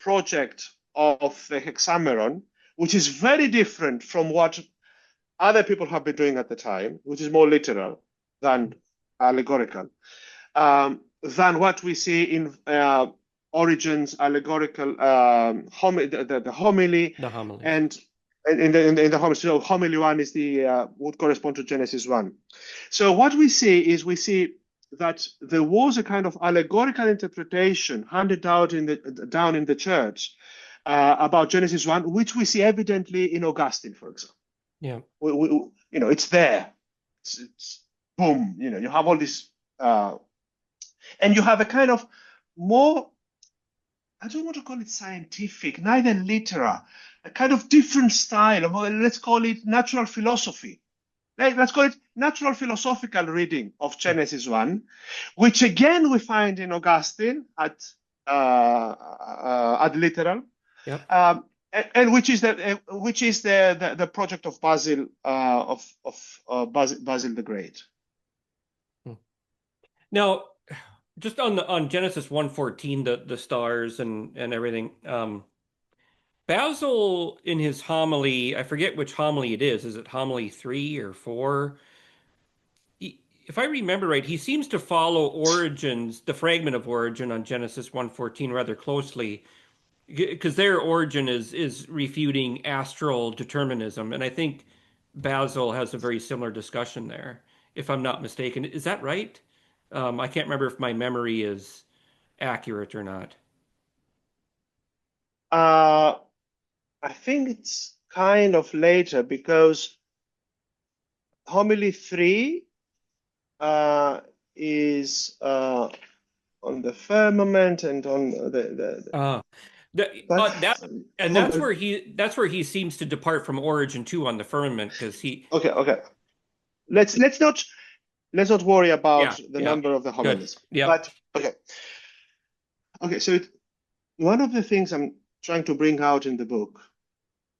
project of the Hexaemeron, which is very different from what other people have been doing at the time, which is more literal than allegorical, than what we see in Origen's allegorical the homily. The homily. And in the homily, so homily 1 is would correspond to Genesis 1. So what we see that there was a kind of allegorical interpretation handed down in the church about Genesis 1, which we see evidently in Augustine, for example. Yeah, it's there. It's boom. You have all this, and you have a kind of more, I don't want to call it scientific, neither literal, a kind of different style. Let's call it natural philosophy. Let's call it natural philosophical reading of Genesis 1, which again we find in Augustine at literal, and which is the project of Basil Basil the Great. Now, just on Genesis 1:14, the stars and everything. Basil, in his homily, I forget which homily it is. Is it homily 3 or 4? If I remember right, he seems to follow the fragment of Origen on Genesis 1:14 rather closely, because their Origen is refuting astral determinism, and I think Basil has a very similar discussion there, if I'm not mistaken. Is that right? I can't remember if my memory is accurate or not. I think it's kind of later, because homily 3 is on the firmament and on that's where he seems to depart from Origen too, on the firmament, because he. Okay. Let's not worry about the number of the homilies. Yeah. But okay. So one of the things I'm trying to bring out in the book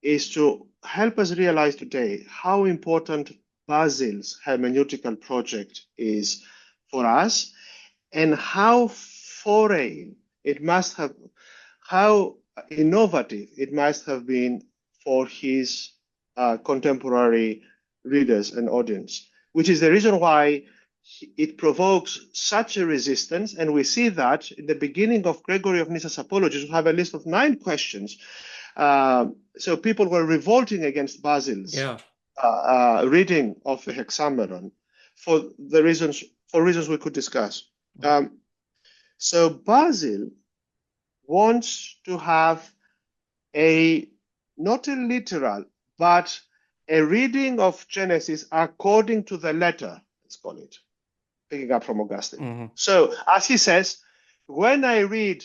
is to help us realize today how important Basil's hermeneutical project is for us, and how foreign it must have, how innovative it must have been for his contemporary readers and audience, which is the reason why it provokes such a resistance. And we see that in the beginning of Gregory of Nyssa's Apologies, we have a list of 9 questions. So people were revolting against Basil's reading of the Hexaemeron for reasons we could discuss. So Basil wants to have not a literal, but a reading of Genesis according to the letter, let's call it, picking up from Augustine. So, as he says, when I read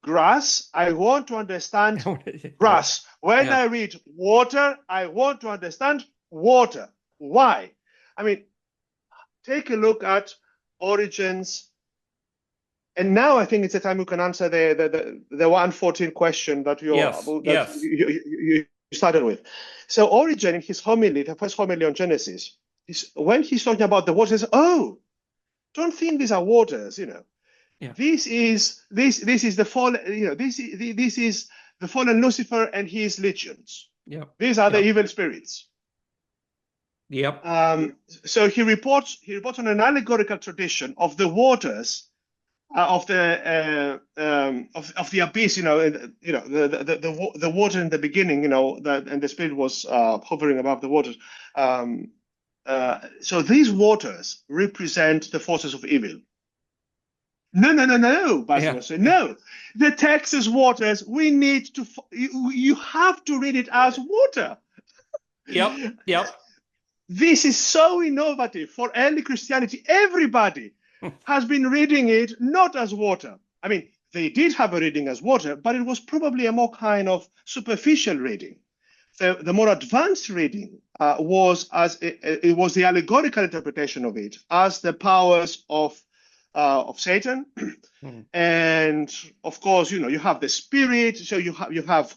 grass, I want to understand grass. When I read water, I want to understand water. Why? I mean, take a look at Origen's, and now I think it's the time we can answer the 114 question that you started with. So Origen, in his homily, the first homily on Genesis, when he's talking about the waters, he says, "Oh, don't think these are waters, Yeah. This is the fallen, this is the fallen Lucifer and his legions. Yep. These are the Yep. evil spirits. Yep. So he reports on an allegorical tradition of the waters of the abyss. The water in the beginning. And the spirit was hovering above the waters. So these waters represent the forces of evil. No, Basil was saying. No, the text is waters. We need to. You have to read it as water. Yep. Yep. This is so innovative for early Christianity. Everybody has been reading it not as water. I mean, they did have a reading as water, but it was probably a more kind of superficial reading. So the more advanced reading was the allegorical interpretation of it as the powers of Satan, and of course, you have the spirit. So you have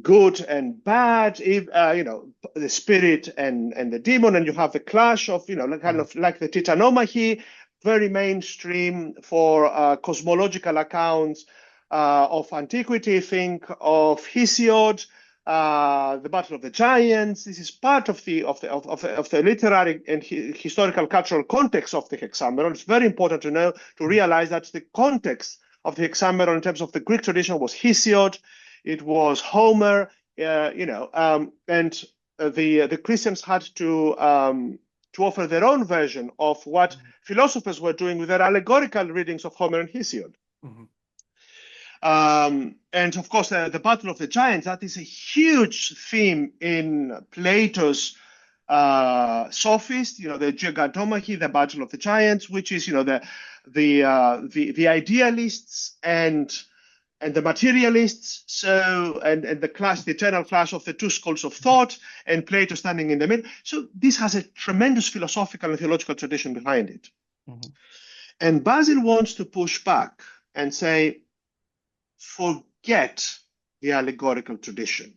good and bad, the spirit and the demon, and you have the clash of, kind of like the titanomachy, very mainstream for cosmological accounts of antiquity. Think of Hesiod, the Battle of the Giants. This is part of the literary and historical cultural context of the Hexaemeral. It's very important to realize that the context of the Hexaemeral in terms of the Greek tradition was Hesiod. It was Homer, and the Christians had to offer their own version of what philosophers were doing with their allegorical readings of Homer and Hesiod. And of course, the Battle of the Giants, that is a huge theme in Plato's Sophist, the Gigantomachy, the Battle of the Giants, which is, the idealists and the materialists, and the eternal clash of the two schools of thought, and Plato standing in the middle. So this has a tremendous philosophical and theological tradition behind it. And Basil wants to push back and say, forget the allegorical tradition.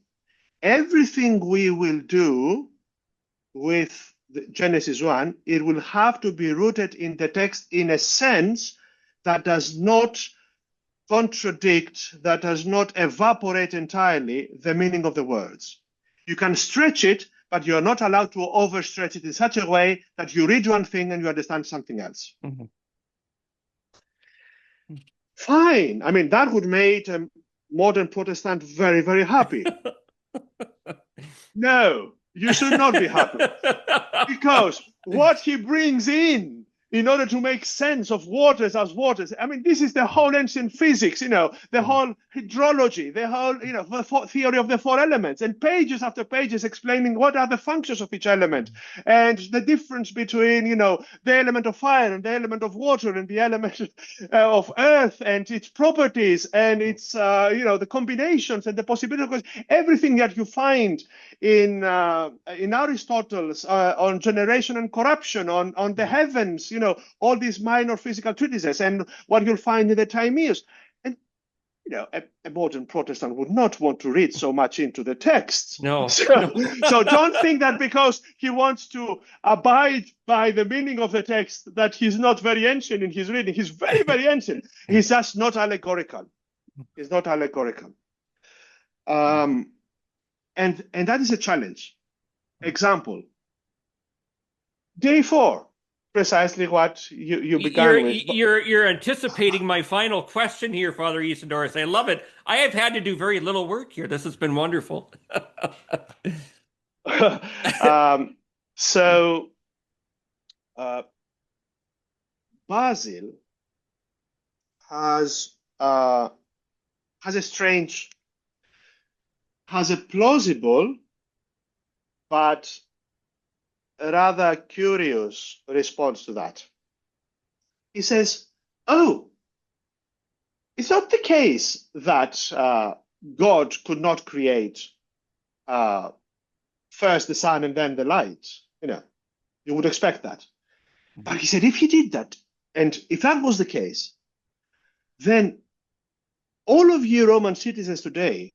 Everything we will do with Genesis 1, it will have to be rooted in the text in a sense that does not contradict, that does not evaporate entirely the meaning of the words. You can stretch it, but you are not allowed to overstretch it in such a way that you read one thing and you understand something else. Fine. I mean, that would make a modern Protestant very, very happy. No, you should not be happy. Because what he brings in order to make sense of waters as waters. I mean, this is the whole ancient physics, the whole hydrology, the whole, the theory of the four elements, and pages after pages explaining what are the functions of each element and the difference between, the element of fire and the element of water and the element of earth and its properties and its, the combinations and the possibilities. Everything that you find in Aristotle's on generation and corruption, on the heavens, all these minor physical treatises, and what you'll find in the Timaeus. And a modern Protestant would not want to read so much into the text. No. So don't think that because he wants to abide by the meaning of the text that he's not very ancient in his reading. He's very, very ancient. He's just not allegorical. He's not allegorical. And that is a challenge. Example. Day 4. Precisely what you began with. You're anticipating my final question here, Father Isidoros. I love it. I have had to do very little work here. This has been wonderful. So Basil has a plausible but a rather curious response to that. He says, it's not the case that God could not create first the sun and then the light. You would expect that. But he said, if he did that, and if that was the case, then all of you Roman citizens today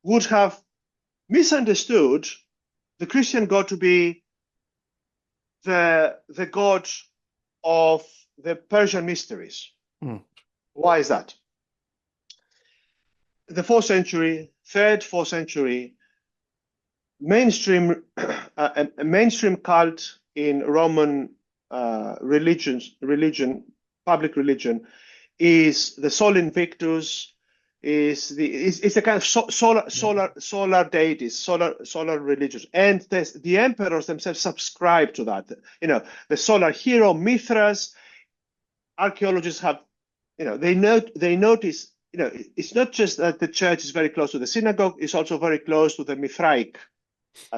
would have misunderstood the Christian God to be the God of the Persian mysteries. Why is that? The 4th century, 3rd, 4th century, a mainstream cult in Roman religion, public religion, is the Sol Invictus, is a kind of solar deities, solar religions, and the emperors themselves subscribe to that. The solar hero Mithras. Archaeologists have, they notice. It's not just that the church is very close to the synagogue; it's also very close to the Mithraic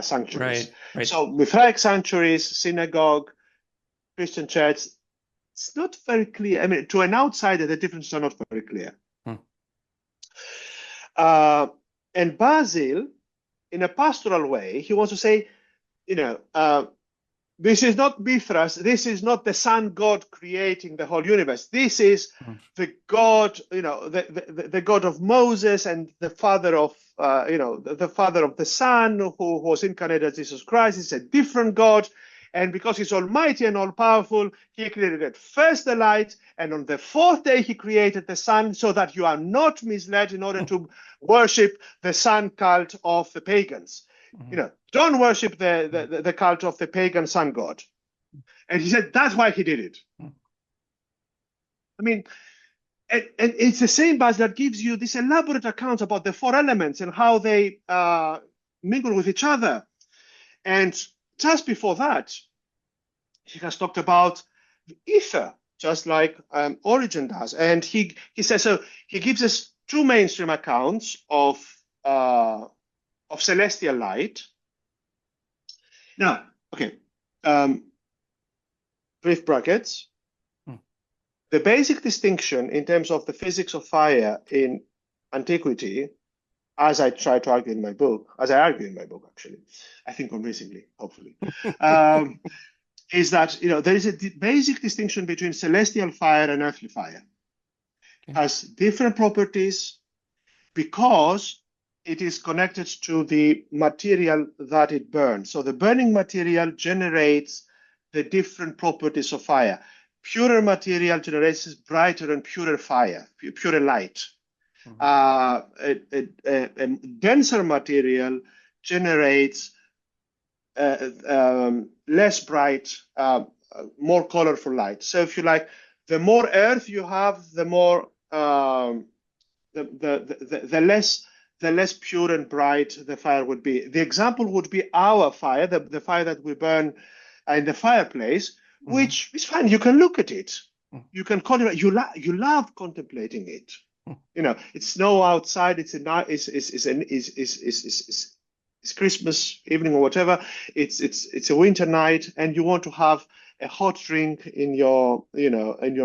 sanctuaries. Right. So Mithraic sanctuaries, synagogue, Christian church. It's not very clear. I mean, to an outsider, the differences are not very clear. And Basil, in a pastoral way, he wants to say, this is not Mithras. This is not the sun god creating the whole universe. This is the God, the God of Moses and the father of, the father of the Son, who was incarnated as Jesus Christ. It's a different God. And because he's almighty and all-powerful, he created first the light, and on the 4th day he created the sun, so that you are not misled in order to worship the sun cult of the pagans. Don't worship the cult of the pagan sun god. And he said that's why he did it. I mean, and it's the same Basil that gives you this elaborate account about the 4 elements and how they mingle with each other. And just before that, he has talked about the ether, just like Origen does. And he says, so he gives us 2 mainstream accounts of celestial light. Now, okay, brief brackets. The basic distinction in terms of the physics of fire in antiquity, as I try to argue in my book, actually, I think convincingly, hopefully, is that there is a basic distinction between celestial fire and earthly fire. It has different properties because it is connected to the material that it burns. So the burning material generates the different properties of fire. Purer material generates brighter and purer fire, purer light. A denser material generates less bright, more colorful light. So if you like, the more earth you have, the more the less pure and bright the fire would be. The example would be our fire, the fire that we burn in the fireplace, which is fine. You can look at it. You can contemplate. You love contemplating it. It's snow outside. It's Christmas evening or whatever. It's a winter night, and you want to have a hot drink in your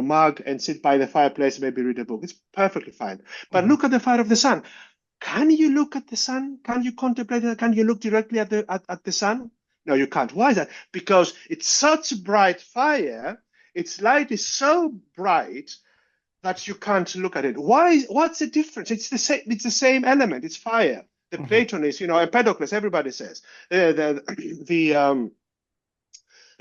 mug and sit by the fireplace and maybe read a book. It's perfectly fine. But look at the fire of the sun. Can you look at the sun? Can you contemplate it? Can you look directly at the sun? No, you can't. Why is that? Because it's such bright fire. Its light is so bright that you can't look at it. Why? What's the difference? It's the same. It's the same element. It's fire. The Platonists, Empedocles, everybody says. The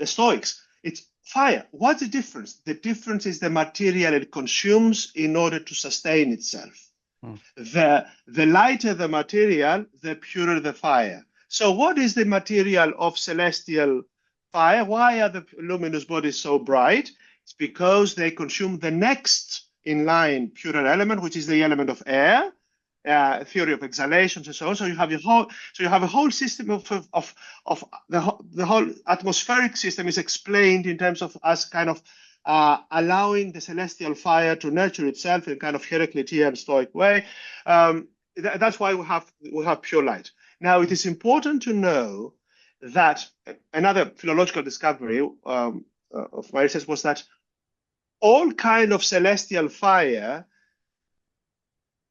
Stoics, it's fire. What's the difference? The difference is the material it consumes in order to sustain itself. The lighter the material, the purer the fire. So what is the material of celestial fire? Why are the luminous bodies so bright? It's because they consume the next in line purer element, which is the element of air. Theory of exhalations and so on. So you have a whole system of the whole atmospheric system is explained in terms of as kind of allowing the celestial fire to nurture itself in a kind of Heraclitean Stoic way. That's why we have pure light. Now it is important to know that another philological discovery of my research was that all kind of celestial fire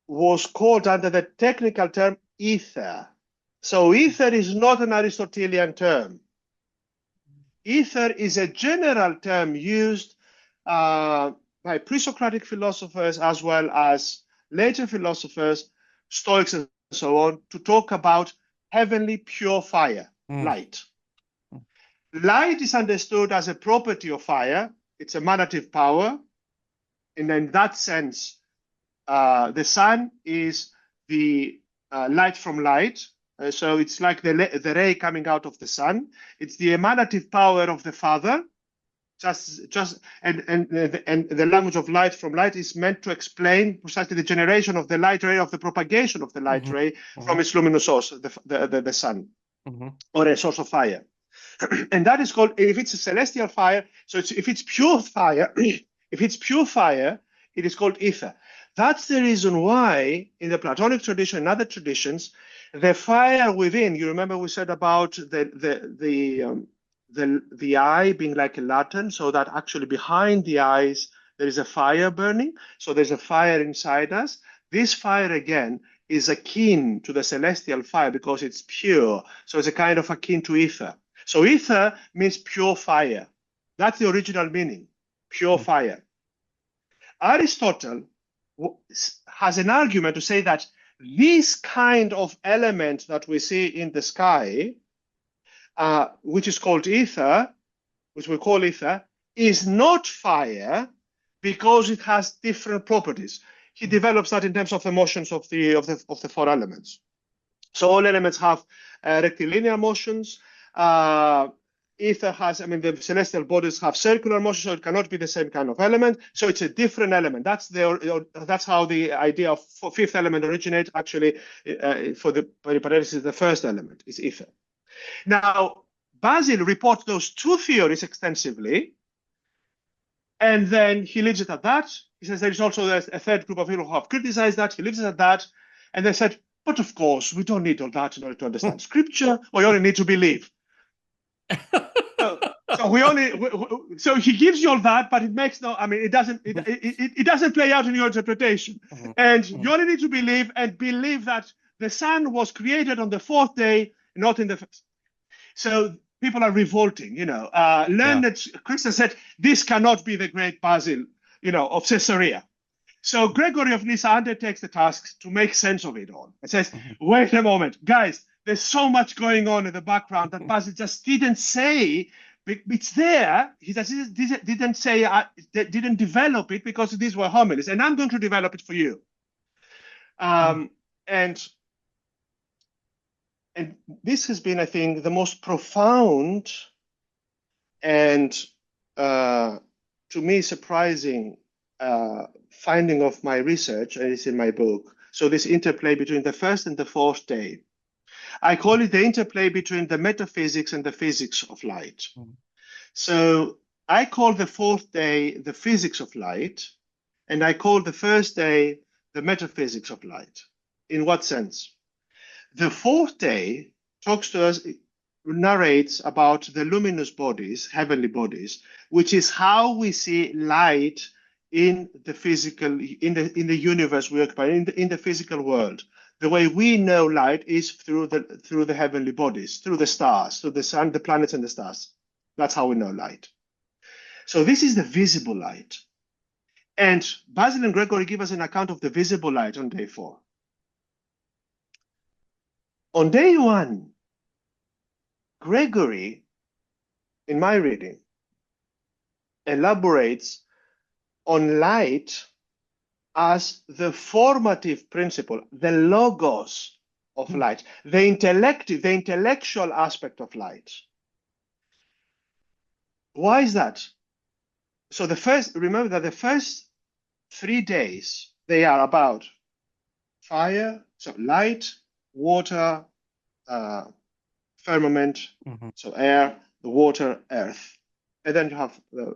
was called under the technical term ether. So ether is not an Aristotelian term. Ether is a general term used by pre-Socratic philosophers as well as later philosophers, Stoics and so on, to talk about heavenly pure fire, light. Light is understood as a property of fire, it's emanative power. And in that sense, the sun is the light from light. So it's like the ray coming out of the sun. It's the emanative power of the Father. And the language of light from light is meant to explain precisely the generation of the light ray, of the propagation of the light ray from its luminous source, the sun, or a source of fire. And that is called, if it's a celestial fire, so if it's pure fire, if it's pure fire, it is called ether. That's the reason why in the Platonic tradition and other traditions, the fire within, you remember we said about the eye being like a lantern, so that actually behind the eyes there is a fire burning. So there's a fire inside us. This fire again is akin to the celestial fire because it's pure. So it's a kind of akin to ether. So ether means pure fire. That's the original meaning, pure fire. Aristotle has an argument to say that this kind of element that we see in the sky, which is called ether, which we call ether, is not fire because it has different properties. He develops that in terms of the motions of the four elements. So all elements have rectilinear motions. Ether has, the celestial bodies have circular motion, so it cannot be the same kind of element. So it's a different element. That's how the idea of fifth element originates. Actually, for the Patristics, the first element is ether. Now, Basil reports those two theories extensively, and then he leaves it at that. He says there is also a third group of people who have criticized that. He leaves it at that, and they said, but of course, we don't need all that in order to understand Scripture. We only need to believe. So he gives you all that, but it makes it doesn't play out in your interpretation. And you only need to believe that the sun was created on the fourth day, not in the first. So people are revolting, learned Christians said, this cannot be the great Basil, of Caesarea. So Gregory of Nyssa undertakes the task to make sense of it all and says, wait a moment, guys, there's so much going on in the background that Basil just didn't say. It's there. He just didn't say, didn't develop it because these were homilies, and I'm going to develop it for you. And this has been, I think, the most profound and, to me, surprising finding of my research, and it's in my book. So this interplay between the first and the fourth day. I call it the interplay between the metaphysics and the physics of light. So I call the fourth day the physics of light, and I call the first day the metaphysics of light. In what sense? The fourth day talks to us, narrates about the luminous bodies, heavenly bodies, which is how we see light in the physical, in the universe we occupy, in the physical world. The way we know light is through the heavenly bodies, through the stars, through the sun, the planets, and the stars. That's how we know light. So this is the visible light. And Basil and Gregory give us an account of the visible light on day 4. On day 1, Gregory, in my reading, elaborates on light as the formative principle, the logos of light, the intellectual aspect of light. Why is that? So remember that the first 3 days, they are about fire, so light, water, firmament, so air, the water, earth, and then you have the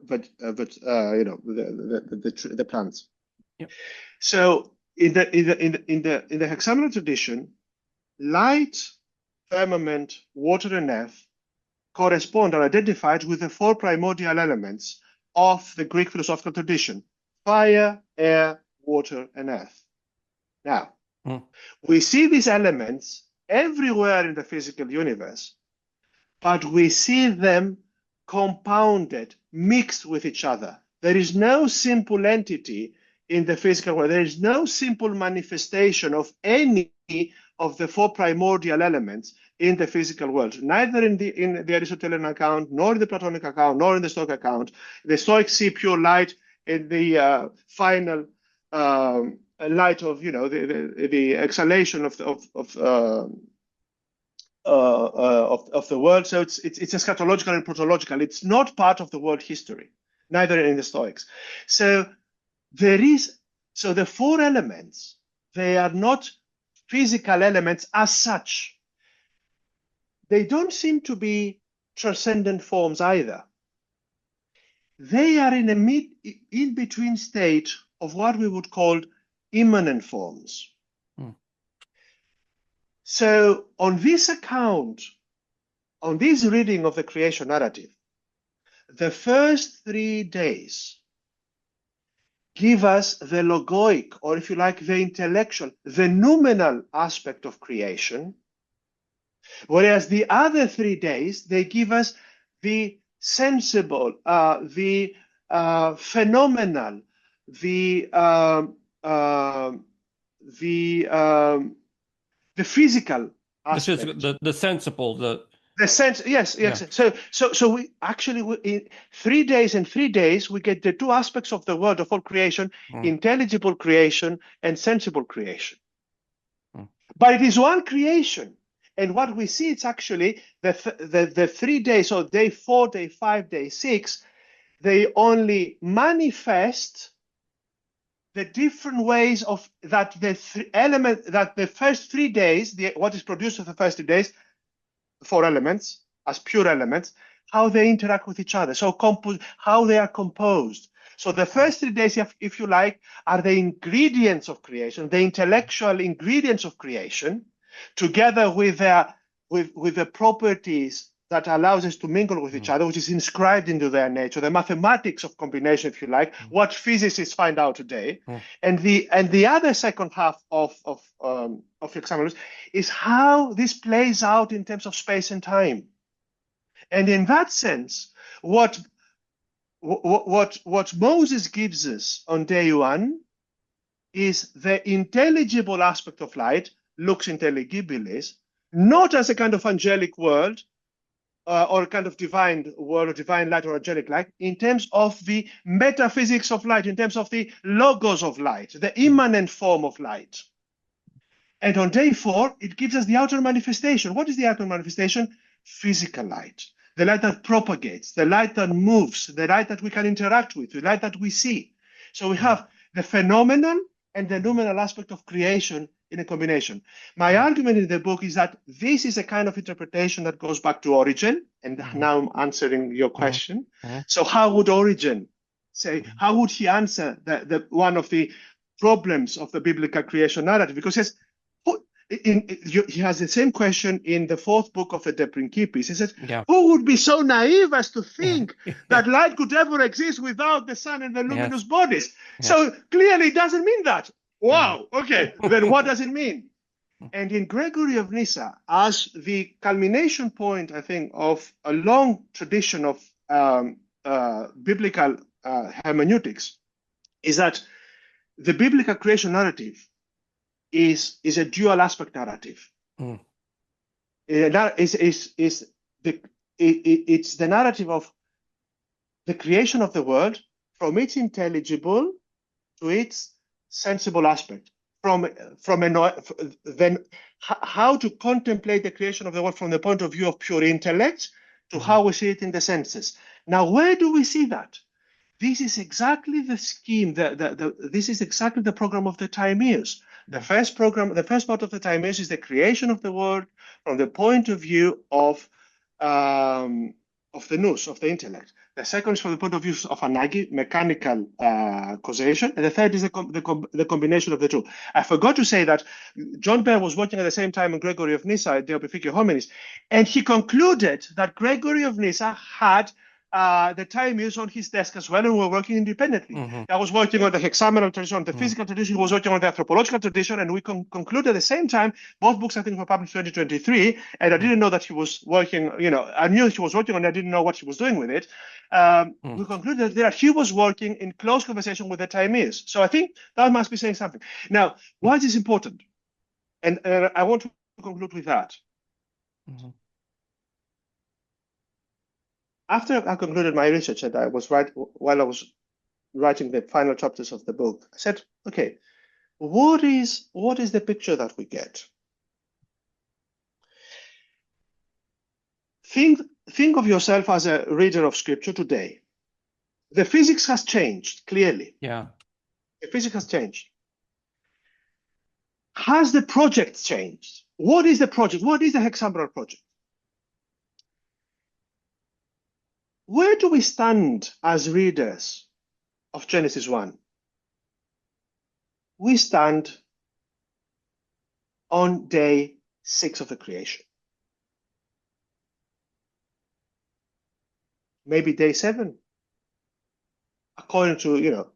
plants. Yep. So in the Hexaemeral tradition, light, firmament, water, and earth correspond or identified with the 4 primordial elements of the Greek philosophical tradition: fire, air, water, and earth. Now, we see these elements everywhere in the physical universe, but we see them compounded, mixed with each other. There is no simple entity in the physical world. There is no simple manifestation of any of the four primordial elements in the physical world, neither in the Aristotelian account, nor in the Platonic account, nor in the Stoic account. The Stoics see pure light in the final light of the exhalation of the world. So it's eschatological and protological. It's not part of the world history, neither in the Stoics. So the four elements, they are not physical elements as such. They don't seem to be transcendent forms either. They are in a in-between state of what we would call immanent forms. So on this account, on this reading of the creation narrative, the first 3 days give us the logoic, or if you like, the intellectual, the noumenal aspect of creation, whereas the other 3 days, they give us the sensible, the phenomenal, the physical aspect. The sensible, the sense, yes. Yeah. So we actually, in 3 days and 3 days, we get the two aspects of the world of all creation: intelligible creation and sensible creation. But it is one creation. And what we see, it's actually the 3 days, so day 4, day 5, day 6, they only manifest the different ways of that the first 3 days, what is produced of the first 3 days, 4 elements as pure elements, how they interact with each other, so how they are composed. So the first 3 days, if you like, are the ingredients of creation, the intellectual ingredients of creation, together with the properties that allows us to mingle with each other, which is inscribed into their nature, the mathematics of combination, if you like, what physicists find out today. And the other second half of Hexaemeral is how this plays out in terms of space and time. And in that sense, what Moses gives us on day 1 is the intelligible aspect of light, lux intelligibilis, not as a kind of angelic world, or a kind of divine world, or divine light, or angelic light, in terms of the metaphysics of light, in terms of the logos of light, the immanent form of light. And on day 4, it gives us the outer manifestation. What is the outer manifestation? Physical light, the light that propagates, the light that moves, the light that we can interact with, the light that we see. So we have the phenomenal and the noumenal aspect of creation in a combination. My argument in the book is that this is a kind of interpretation that goes back to Origen, and now I'm answering your question. So how would Origen say, how would he answer the one of the problems of the biblical creation narrative? Because he has the same question in the 4th book of the De Principiis. He says, who would be so naive as to think that light could ever exist without the sun and the luminous bodies? So clearly it doesn't mean that. Wow, okay, then what does it mean? And in Gregory of Nyssa, as the culmination point, I think, of a long tradition of biblical hermeneutics, is that the biblical creation narrative is a dual aspect narrative. It's the narrative of the creation of the world from its intelligible to its sensible aspect, then how to contemplate the creation of the world from the point of view of pure intellect to how we see it in the senses. Now, where do we see that? This is exactly the scheme. This is exactly the program of the Timaeus. The first part of the Timaeus is the creation of the world from the point of view of the nous, of the intellect. The second is from the point of view of anagi, mechanical causation, and the third is the combination of the two. I forgot to say that John Bell was working at the same time on Gregory of Nyssa, De Opificio Hominis, and he concluded that Gregory of Nyssa had the Timaeus on his desk as well, and we were working independently. I was working on the hexameral tradition, the physical tradition, he was working on the anthropological tradition, and we concluded at the same time. Both books, I think, were published in 2023, and I didn't know that he was working, I knew he was working on it, I didn't know what he was doing with it. We concluded that he was working in close conversation with the Timaeus. So I think that must be saying something. Now, why is this important? And I want to conclude with that. Mhm. After I concluded my research and while I was writing the final chapters of the book, I said, okay, what is the picture that we get? Think of yourself as a reader of scripture today. The physics has changed, clearly. Yeah. The physics has changed. Has the project changed? What is the project? What is the Hexaemeral project? Where do we stand as readers of Genesis 1? We stand on day 6 of the creation. Maybe day 7, according to.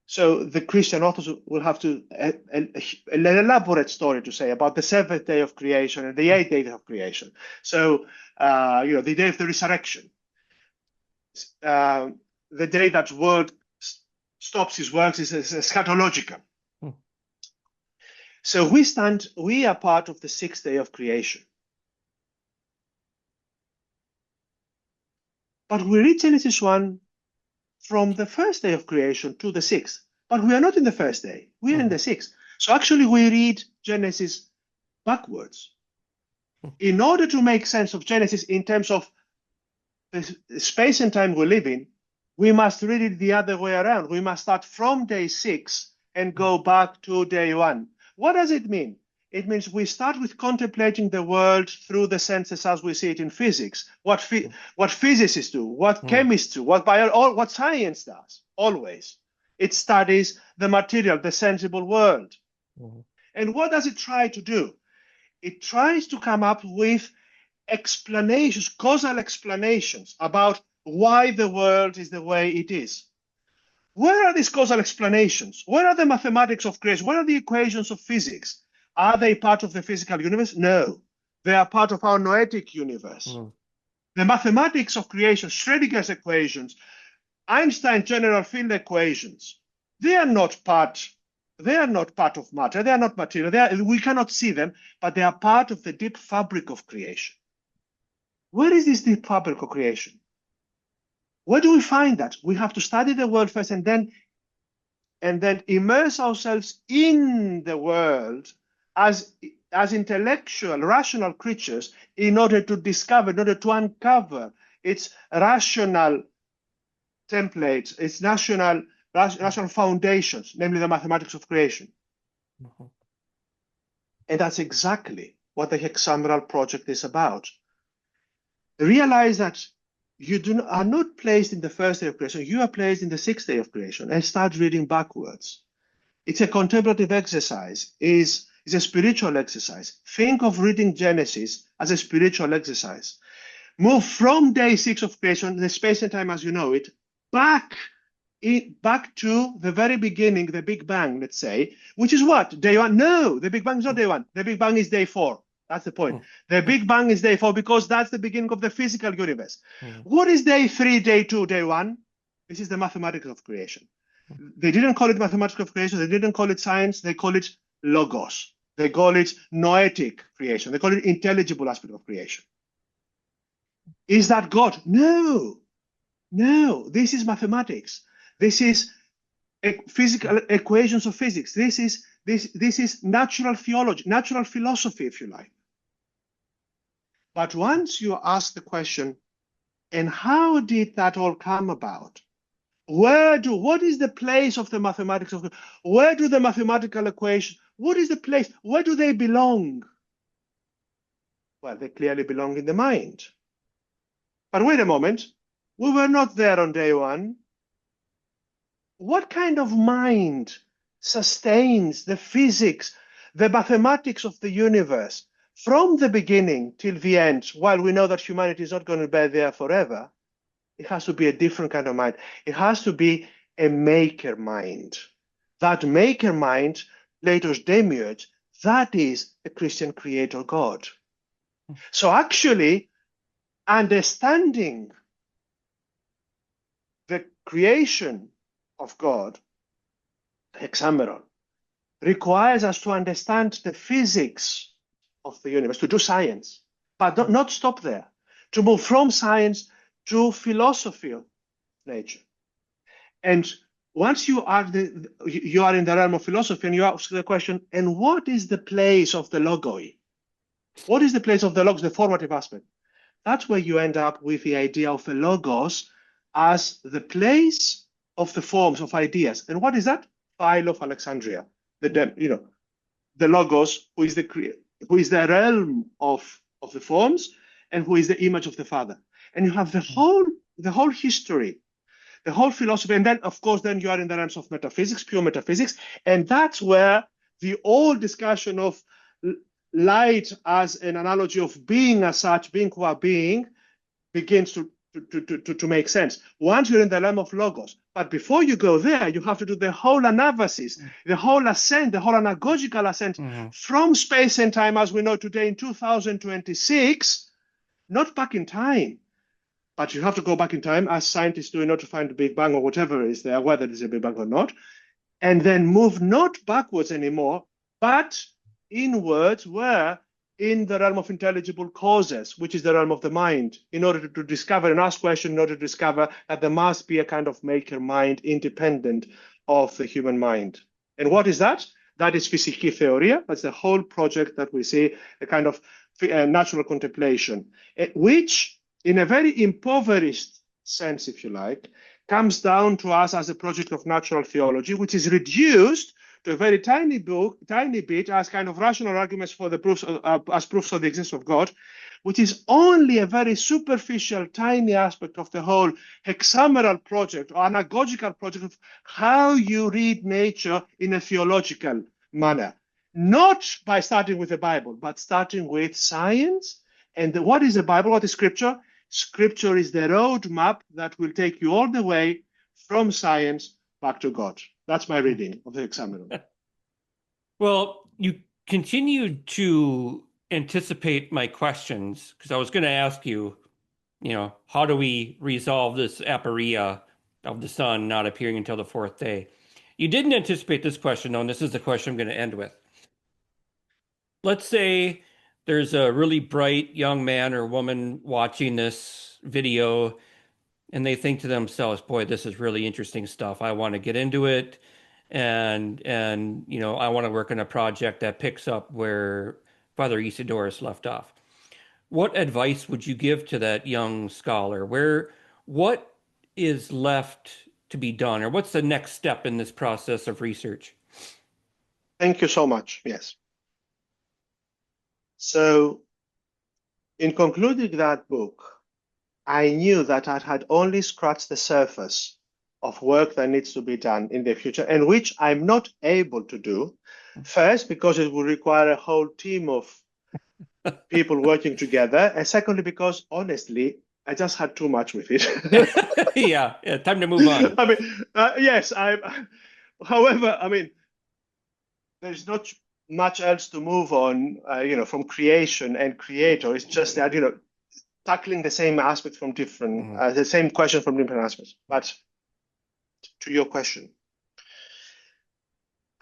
So the Christian authors will have to an elaborate story to say about the 7th day of creation and the 8th day of creation. So the day of the resurrection, the day that world stops his works is eschatological. Hmm. So we are part of the 6th day of creation. But we read Genesis 1 from the first day of creation to the 6th. But we are not in the first day, we are in the 6th. So actually we read Genesis backwards. In order to make sense of Genesis in terms of the space and time we live in, we must read it the other way around. We must start from day 6 and go back to day 1. What does it mean? It means we start with contemplating the world through the senses as we see it in physics. What physicists do, what chemists do, what science does, always. It studies the material, the sensible world. And what does it try to do? It tries to come up with explanations, causal explanations about why the world is the way it is. Where are these causal explanations? Where are the mathematics of creation? Where are the equations of physics? Are they part of the physical universe? No. They are part of our noetic universe. The mathematics of creation, Schrödinger's equations, Einstein's general field equations, they are not part of matter. They are not material. We cannot see them, but they are part of the deep fabric of creation. Where is this deep fabric of creation? Where do we find that? We have to study the world first and then immerse ourselves in the world as intellectual, rational creatures in order to discover, in order to uncover its rational templates, its rational foundations, namely the mathematics of creation. And that's exactly what the Hexaemeral project is about. Realize that you are not placed in the first day of creation, you are placed in the 6th day of creation, and start reading backwards. It's a contemplative exercise, is a spiritual exercise. Think of reading Genesis as a spiritual exercise. Move from day 6 of creation, the space and time as you know it, back to the very beginning, the Big Bang, let's say, which is what? Day 1? No, the Big Bang is not day 1. The Big Bang is day 4. That's the point. The Big Bang is day 4 because that's the beginning of the physical universe. What is day 3, day 2, day 1? This is the mathematics of creation. They didn't call it mathematics of creation. They didn't call it science. They call it logos. They call it noetic creation. They call it intelligible aspect of creation. Is that God? No. No, this is mathematics. This is physical equations of physics. This is natural theology, natural philosophy, if you like. But once you ask the question, and how did that all come about? What is the place of the mathematics of, where do the mathematical equations, what is the place, where do they belong? Well, they clearly belong in the mind. But wait a moment, we were not there on day 1. What kind of mind sustains the physics, the mathematics of the universe from the beginning till the end, while we know that humanity is not going to be there forever? It has to be a different kind of mind. It has to be a maker mind. That maker mind, Plato's demiurge, that is a Christian creator God. So actually, understanding the creation of God, Hexaemeral, requires us to understand the physics of the universe, to do science, but not stop there, to move from science to philosophy of nature. And once you are in the realm of philosophy, and you ask the question, and what is the place of the logoi? What is the place of the logos, the formative aspect? That's where you end up with the idea of the logos as the place of the forms of ideas. And what is that? Philo of Alexandria, the logos, who is the realm of the forms, and who is the image of the Father. And you have the whole history, the whole philosophy, and then of course then you are in the realms of metaphysics, pure metaphysics, and that's where the old discussion of light as an analogy of being as such, being qua being, begins to make sense. Once you're in the realm of logos, but before you go there, you have to do the whole anabasis, the whole ascent, the whole anagogical ascent from space and time as we know today in 2026, not back in time. But you have to go back in time, as scientists do, in order to find the Big Bang or whatever is there, whether there's a Big Bang or not, and then move not backwards anymore, but inwards, where in the realm of intelligible causes, which is the realm of the mind, in order to discover and ask questions, in order to discover that there must be a kind of maker mind independent of the human mind. And what is that? That is Physici Theoria. That's the whole project that we see, a kind of natural contemplation, which, in a very impoverished sense, if you like, comes down to us as a project of natural theology, which is reduced to a very tiny bit as kind of rational arguments for the proofs as proofs of the existence of God, which is only a very superficial, tiny aspect of the whole hexaemeral project or anagogical project of how you read nature in a theological manner. Not by starting with the Bible, but starting with science. And what is the Bible? What is Scripture? Scripture is the roadmap that will take you all the way from science back to God. That's my reading of the Hexaemeral. Well, you continued to anticipate my questions, because I was going to ask you, how do we resolve this aporia of the sun not appearing until the fourth day? You didn't anticipate this question, though, and this is the question I'm going to end with. Let's say there's a really bright young man or woman watching this video, and they think to themselves, boy, this is really interesting stuff. I want to get into it. And I want to work on a project that picks up where Father Isidoros left off. What advice would you give to that young scholar? What is left to be done, or what's the next step in this process of research? Thank you so much. Yes. So, in concluding that book, I knew that I had only scratched the surface of work that needs to be done in the future, and which I'm not able to do. First, because it will require a whole team of people working together, and secondly, because honestly, I just had too much with it. Yeah, time to move on. I mean, yes, however, I mean, there's not much else to move on, from creation and creator. It's just that, tackling the same aspect from different, the same question from different aspects. But to your question,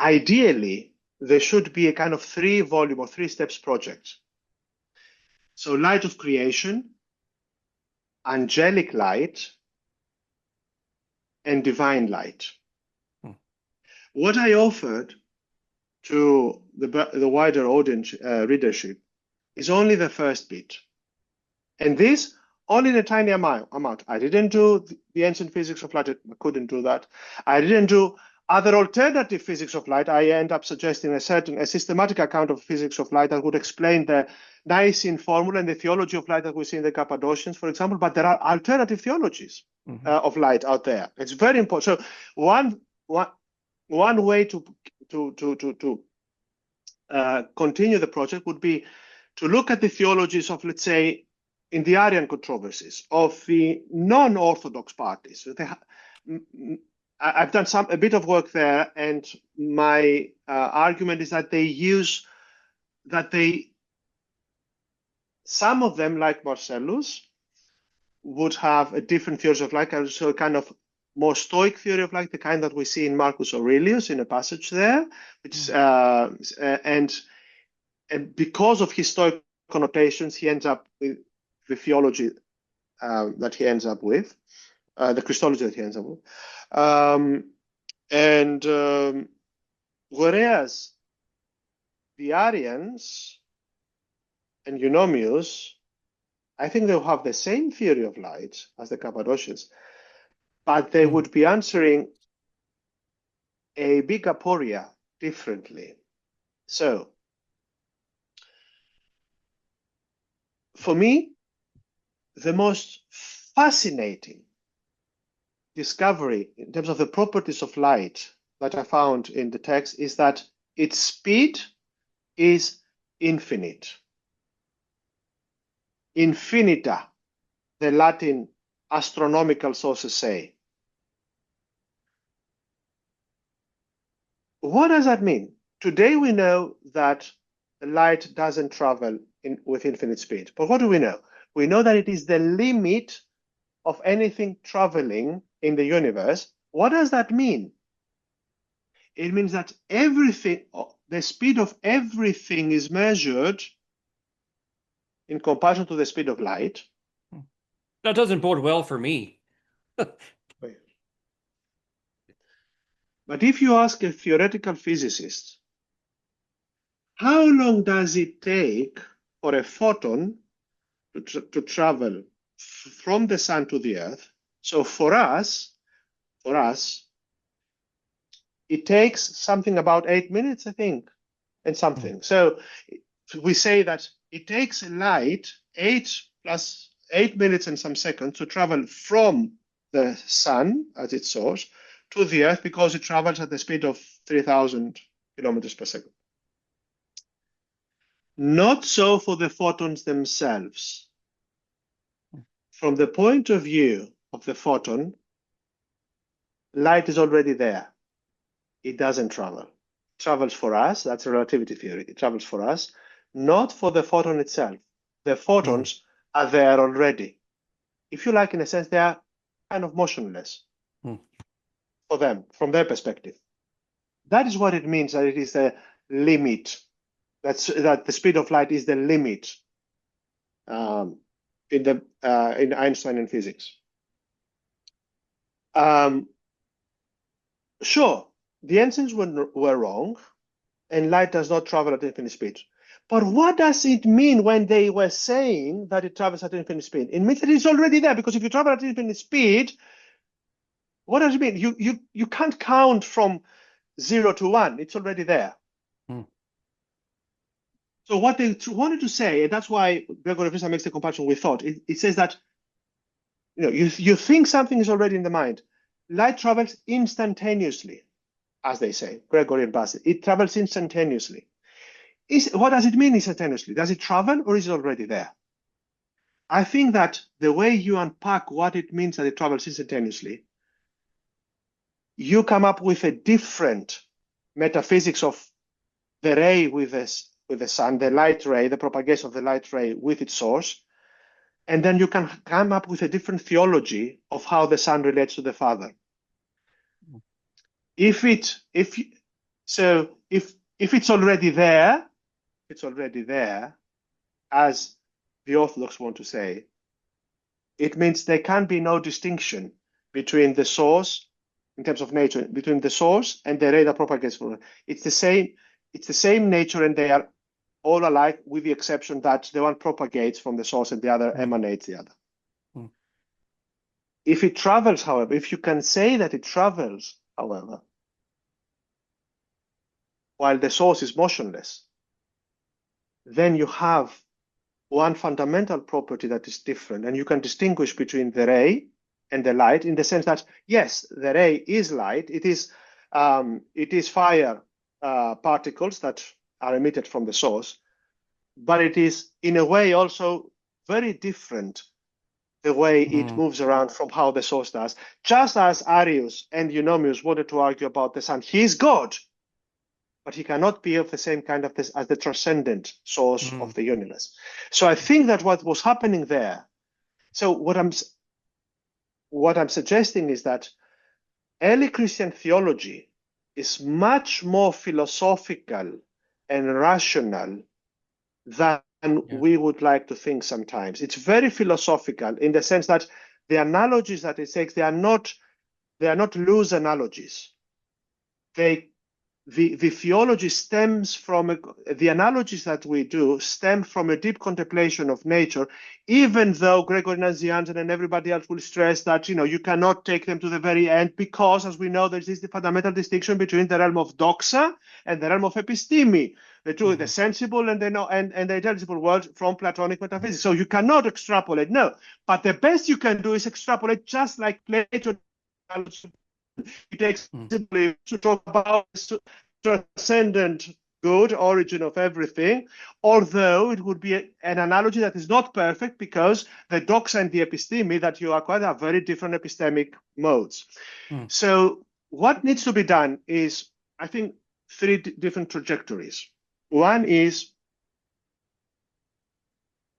ideally, there should be a kind of 3-volume or 3 steps project. So light of creation, angelic light, and divine light. What I offered to the wider audience, readership, is only the first bit. And this only in a tiny amount. I didn't do the ancient physics of light. I couldn't do that. I didn't do other alternative physics of light. I end up suggesting a systematic account of physics of light that would explain the Nicene formula and the theology of light that we see in the Cappadocians, for example. But there are alternative theologies of light out there. It's very important. So one way to continue the project would be to look at the theologies of, let's say, in the Arian controversies of the non-Orthodox parties. I've done a bit of work there, and my argument is that some of them, like Marcellus, would have a different theory of light, so kind of more Stoic theory of light, the kind that we see in Marcus Aurelius in a passage there, which and because of his Stoic connotations, he ends up with the theology that he ends up with, the Christology that he ends up with, whereas the Arians and Eunomius, I think they'll have the same theory of light as the Cappadocians, but they would be answering a big aporia differently. So, for me, the most fascinating discovery in terms of the properties of light that I found in the text is that its speed is infinite. Infinita, the Latin astronomical sources say. What does that mean? Today we know that the light doesn't travel with infinite speed. But what do we know? We know that it is the limit of anything traveling in the universe. What does that mean? It means that everything, the speed of everything is measured in comparison to the speed of light. That doesn't bode well for me. But if you ask a theoretical physicist, how long does it take for a photon to travel from the sun to the earth? So for us, it takes something about 8 minutes, I think, and something. So we say that it takes light 8 minutes and some seconds to travel from the sun as its source to the earth, because it travels at the speed of 3,000 kilometers per second. Not so for the photons themselves. From the point of view of the photon, light is already there. It doesn't travel. It travels for us. That's a relativity theory. It travels for us, not for the photon itself. The photons are there already. If you like, in a sense, they are kind of motionless for them, from their perspective. That is what it means, that it is the limit. That the speed of light is the limit in Einstein and physics. Sure, the ancients were wrong, and light does not travel at infinite speed. But what does it mean when they were saying that it travels at infinite speed? It means that it's already there, because if you travel at infinite speed, what does it mean? You can't count from 0 to 1. It's already there. So what they wanted to say, and that's why Gregory of Nyssa makes the comparison with thought. It says that you think something is already in the mind. Light travels instantaneously, as they say, Gregory and Basil. It travels instantaneously. What does it mean instantaneously? Does it travel, or is it already there? I think that the way you unpack what it means that it travels instantaneously, you come up with a different metaphysics of the ray with the sun, the light ray, the propagation of the light ray with its source, and then you can come up with a different theology of how the Son relates to the Father. If it's already there, as the Orthodox want to say, it means there can be no distinction between the source, in terms of nature, between the source and the ray that propagates from it. It's the same nature, and they are all alike, with the exception that the one propagates from the source and the other emanates the other. If it travels, however, if you can say that it travels, however, while the source is motionless, then you have one fundamental property that is different, and you can distinguish between the ray and the light, in the sense that, yes, the ray is light. It is fire particles that are emitted from the source, but it is in a way also very different the way it moves around from how the source does. Just as Arius and Eunomius wanted to argue about the Son, he is God, but he cannot be of the same kind of as the transcendent source of the universe. So I think that what was happening there, so what I'm suggesting is that early Christian theology is much more philosophical and rational than we would like to think sometimes. It's very philosophical in the sense that the analogies that it takes, they are not loose analogies. The theology stems from the analogies that we do stem from a deep contemplation of nature, even though Gregory of Nyssa and everybody else will stress that you cannot take them to the very end, because as we know there's this fundamental distinction between the realm of doxa and the realm of episteme, the two, the sensible and the intelligible world from Platonic metaphysics. So you cannot extrapolate, no. But the best you can do is extrapolate, just like Plato. It takes simply to talk about transcendent good, origin of everything, although it would be an analogy that is not perfect, because the doxa and the episteme that you acquire are very different epistemic modes. So what needs to be done is, I think, three different trajectories. One is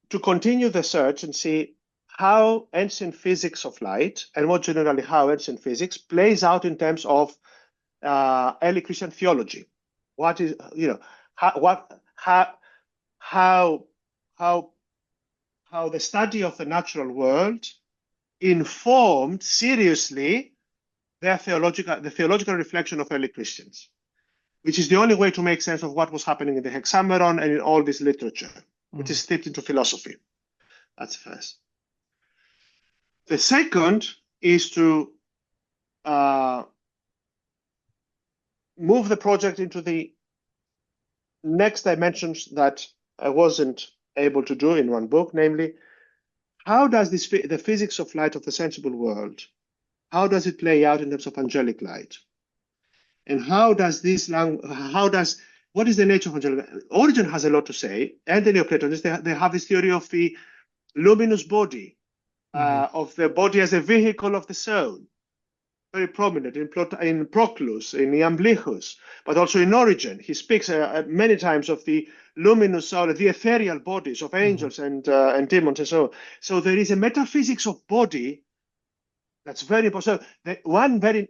to continue the search and see how ancient physics of light, and more generally how ancient physics, plays out in terms of early Christian theology. What is, how the study of the natural world informed seriously the theological reflection of early Christians, which is the only way to make sense of what was happening in the Hexaemeral and in all this literature, which is steeped into philosophy. That's first. The second is to move the project into the next dimensions that I wasn't able to do in one book, namely, how does the physics of light of the sensible world, how does it play out in terms of angelic light? And what is the nature of angelic light? Origen has a lot to say, and the Neoplatonists, they have this theory of the luminous body, of the body as a vehicle of the soul, very prominent in Proclus, in Iamblichus, but also in Origen. He speaks many times of the luminous soul, the ethereal bodies of angels and demons and so on. So there is a metaphysics of body that's very important. So one very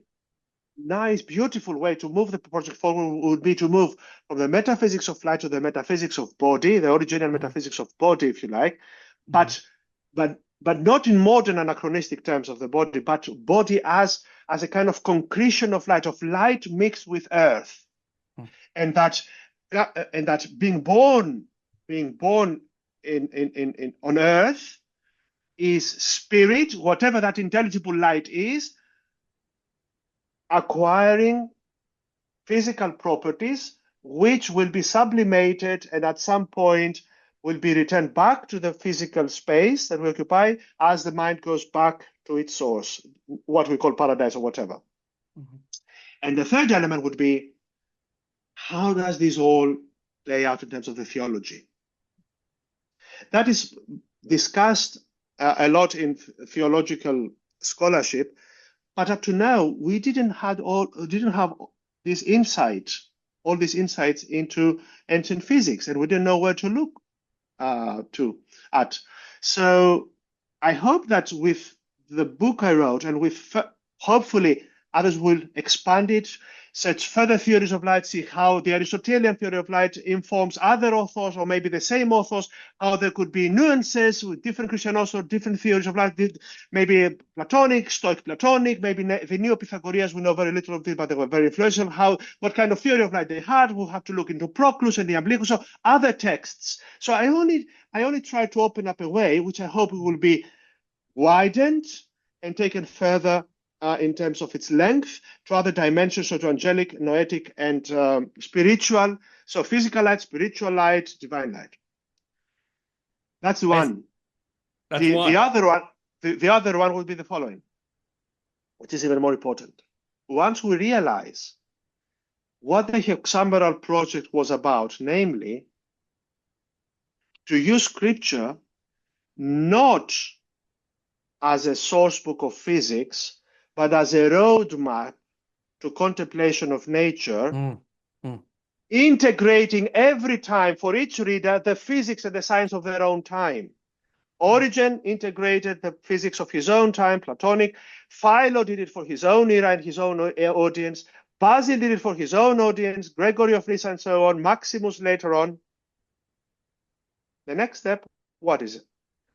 nice, beautiful way to move the project forward would be to move from the metaphysics of light to the metaphysics of body, the original metaphysics of body, if you like, but not in modern anachronistic terms of the body, but body as a kind of concretion of light mixed with earth, and that being born on earth is spirit, whatever that intelligible light is, acquiring physical properties which will be sublimated and at some point will be returned back to the physical space that we occupy as the mind goes back to its source, what we call paradise or whatever. And the third element would be, how does this all play out in terms of the theology? That is discussed a lot in theological scholarship, but up to now we didn't have all these insights into ancient physics, and we didn't know where to look at. So I hope that with the book I wrote, and with hopefully others will expand it, search further theories of light, see how the Aristotelian theory of light informs other authors, or maybe the same authors, how there could be nuances with different Christian authors, different theories of light, maybe Platonic, Stoic Platonic, maybe the Neo-Pythagoreans, we know very little of this, but they were very influential, what kind of theory of light they had. We'll have to look into Proclus and the Iamblichus, so other texts. So I only try to open up a way, which I hope will be widened and taken further in terms of its length to other dimensions, so to angelic, noetic, and spiritual. So physical light, spiritual light, divine light. That's one. The other one would be the following, which is even more important. Once we realize what the Hexaemeral project was about, namely to use scripture not as a source book of physics, but as a roadmap to contemplation of nature, integrating every time for each reader the physics and the science of their own time, Origen integrated the physics of his own time, Platonic. Philo did it for his own era and his own audience. Basil did it for his own audience. Gregory of Nyssa and so on. Maximus later on. The next step, what is it?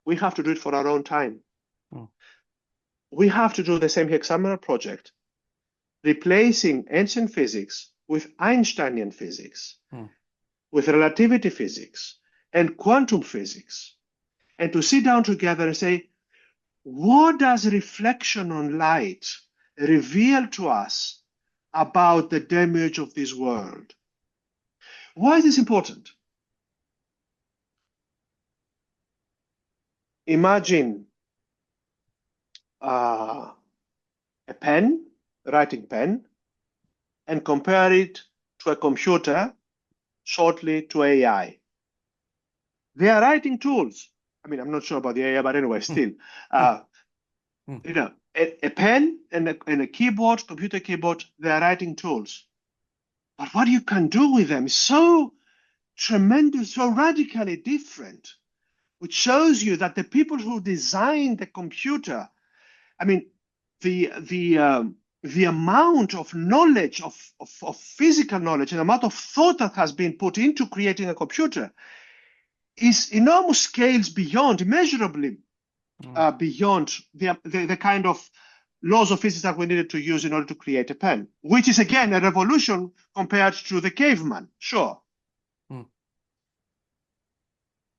We have to do it for our own time. We have to do the same Hexaemeral project, replacing ancient physics with Einsteinian physics, with relativity physics and quantum physics, and to sit down together and say, what does reflection on light reveal to us about the damage of this world? Why is this important? Imagine a pen, writing pen, and compare it to a computer, shortly to AI. They are writing tools. I mean, I'm not sure about the AI, but anyway, still, you know, a pen and a keyboard, computer keyboard, they are writing tools. But what you can do with them is so tremendous, so radically different, which shows you that the people who designed the computer, I mean, the amount of knowledge, of physical knowledge, and the amount of thought that has been put into creating a computer is enormous scales beyond, immeasurably beyond the kind of laws of physics that we needed to use in order to create a pen, which is again a revolution compared to the caveman, sure.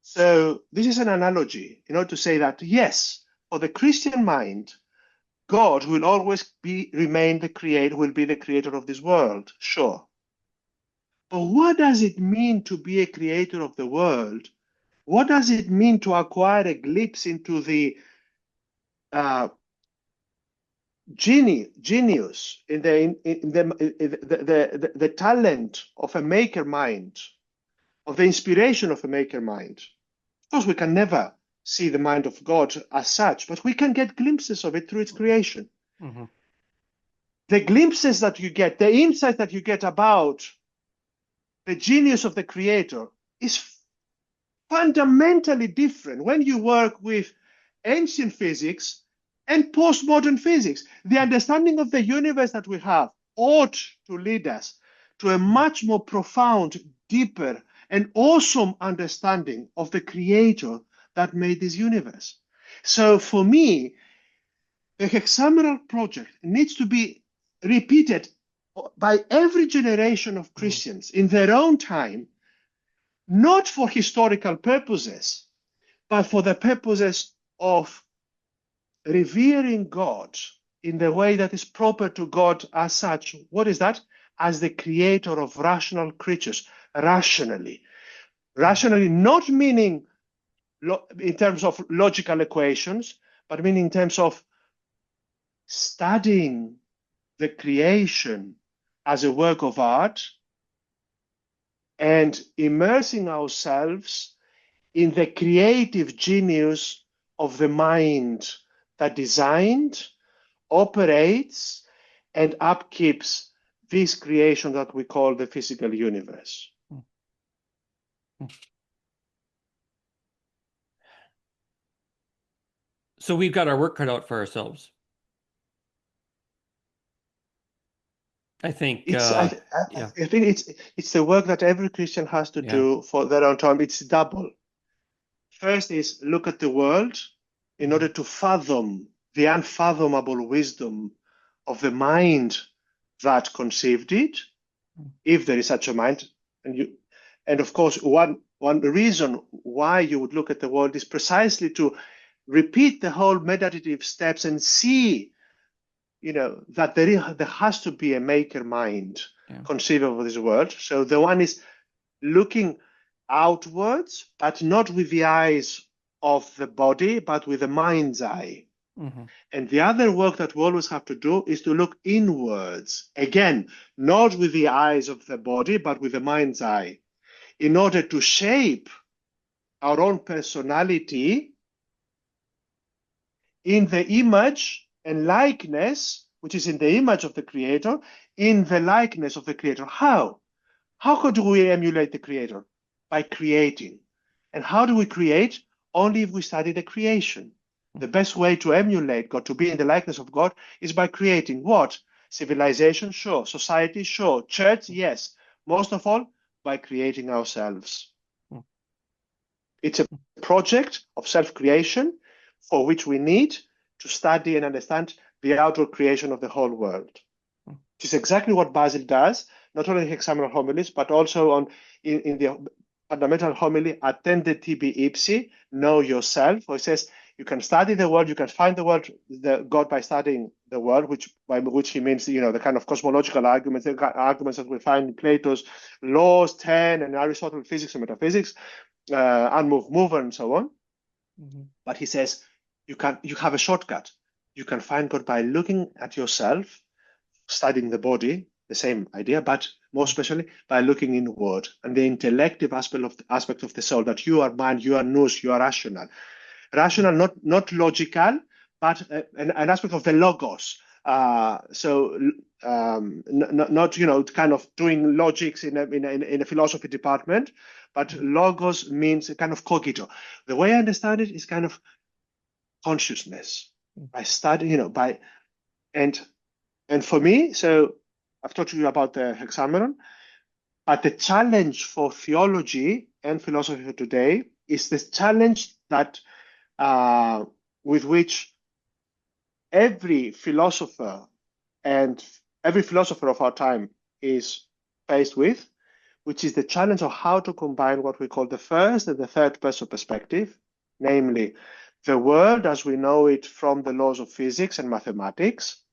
So this is an analogy in order to say that, yes, for the Christian mind, God will always remain the creator, will be the creator of this world, sure. But what does it mean to be a creator of the world? What does it mean to acquire a glimpse into the genius, in the talent of a maker mind, of the inspiration of a maker mind? Of course, we can never see the mind of God as such, but we can get glimpses of it through its creation. The glimpses that you get, the insight that you get about the genius of the creator is fundamentally different when you work with ancient physics and postmodern physics. The understanding of the universe that we have ought to lead us to a much more profound, deeper, and awesome understanding of the creator that made this universe. So for me, the Hexaemeral project needs to be repeated by every generation of Christians in their own time, not for historical purposes, but for the purposes of revering God in the way that is proper to God as such. What is that? As the creator of rational creatures, rationally. Rationally, not meaning in terms of logical equations, but meaning in terms of studying the creation as a work of art and immersing ourselves in the creative genius of the mind that designed, operates, and upkeeps this creation that we call the physical universe. So we've got our work cut out for ourselves. I think I think it's the work that every Christian has to do for their own time. It's double. First is look at the world in order to fathom the unfathomable wisdom of the mind that conceived it, if there is such a mind. And of course, one reason why you would look at the world is precisely to repeat the whole meditative steps and see, that there has to be a maker mind conceivable of this world. So the one is looking outwards, but not with the eyes of the body, but with the mind's eye. And the other work that we always have to do is to look inwards, again, not with the eyes of the body, but with the mind's eye, in order to shape our own personality in the image and likeness, which is in the image of the Creator, in the likeness of the Creator. How? How could we emulate the Creator? By creating. And how do we create? only if we study the creation. The best way to emulate God, to be in the likeness of God, is by creating what? Civilization, sure. Society, sure. Church, yes. Most of all, by creating ourselves. It's a project of self-creation for which we need to study and understand the outward creation of the whole world. Which is exactly what Basil does, not only in Hexaemeral homilies, but also in the fundamental homily, Attende tibi ipsi, know yourself, where it says you can study the world, you can find the God by studying the world, by which he means, the kind of cosmological arguments, the arguments that we find in Plato's Laws 10 and Aristotle's Physics and Metaphysics, unmoved mover and so on. But he says you have a shortcut. You can find God by looking at yourself, studying the body, the same idea, but more especially by looking inward and the intellective aspect of the soul, that you are mind, you are nous, you are rational. Rational, not logical, but an aspect of the logos. Not kind of doing logics in a philosophy department, but logos means a kind of cogito. The way I understand it is kind of consciousness. By studying, and for me, so I've talked to you about the Hexaemeron, but the challenge for theology and philosophy today is this challenge that with which every philosopher of our time is faced with, which is the challenge of how to combine what we call the first and the third person perspective, namely the world as we know it from the laws of physics and mathematics,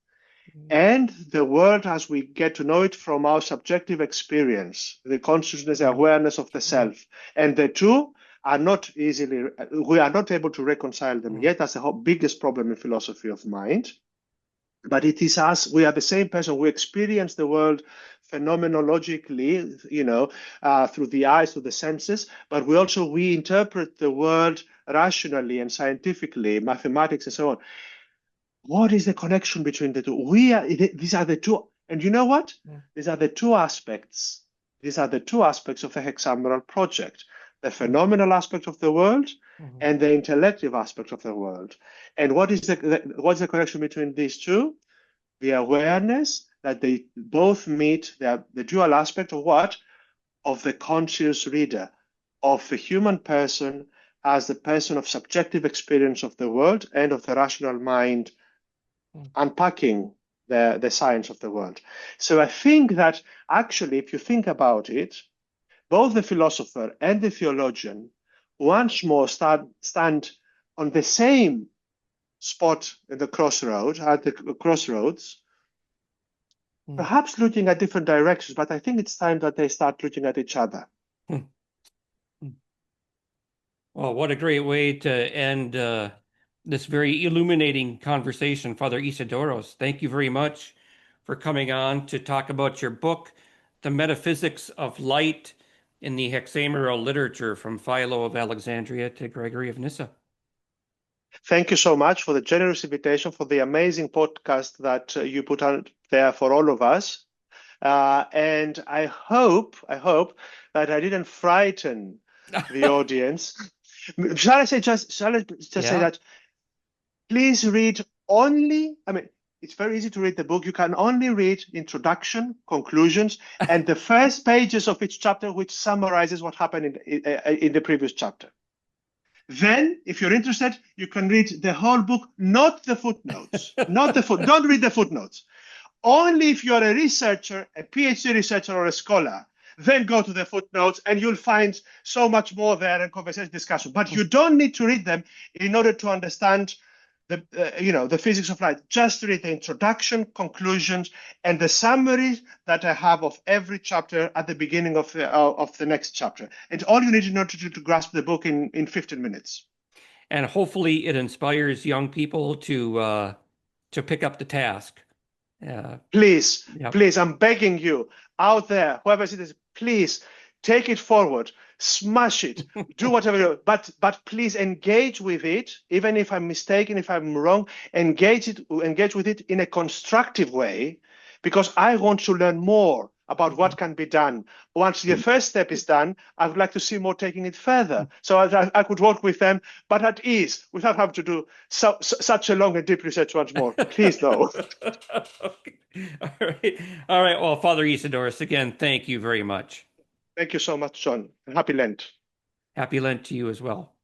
and the world as we get to know it from our subjective experience, the consciousness, the awareness of the self. And the two are not we are not able to reconcile them yet. That's the biggest problem in philosophy of mind. But it is us, we are the same person. We experience the world phenomenologically, through the eyes, through the senses, but we interpret the world rationally and scientifically, mathematics and so on. What is the connection between the two? These are the two, and you know what? These are the two aspects. These are the two aspects of the Hexaemeral project: the phenomenal aspect of the world and the intellective aspect of the world. And what is the connection between these two? The awareness that they both meet the dual aspect of what? Of the conscious reader, of the human person as the person of subjective experience of the world and of the rational mind unpacking the science of the world. So I think that actually, if you think about it, both the philosopher and the theologian once more stand on the same spot at the crossroads, perhaps looking at different directions, but I think it's time that they start looking at each other. Well, what a great way to end this very illuminating conversation, Father Isidoros. Thank you very much for coming on to talk about your book, The Metaphysics of Light in the Hexaemeral Literature, from Philo of Alexandria to Gregory of Nyssa. Thank you so much for the generous invitation, for the amazing podcast that you put out there for all of us. And I hope that I didn't frighten the audience. Shall I say say that? Please read only, it's very easy to read the book. You can only read introduction, conclusions, and the first pages of each chapter, which summarizes what happened in the previous chapter. Then, if you're interested, you can read the whole book, not the footnotes. Don't read the footnotes. Only if you're a researcher, a PhD researcher or a scholar, then go to the footnotes and you'll find so much more there and conversation discussion. But you don't need to read them in order to understand the physics of light. Just read the introduction, conclusions, and the summary that I have of every chapter at the beginning of the next chapter. And all you need in order to grasp the book in 15 minutes. And hopefully it inspires young people to pick up the task. Please, I'm begging you out there, whoever it is, please take it forward, smash it, do whatever you do, but please engage with it, even if I'm mistaken, if I'm wrong, engage with it in a constructive way, because I want to learn more about what can be done. Once the first step is done, I would like to see more taking it further. So I could work with them, but at ease, without having to do such a long and deep research once more. Please, though. Okay. All right. All right. Well, Father Isidoros, again, thank you very much. Thank you so much, John. And happy Lent. Happy Lent to you as well.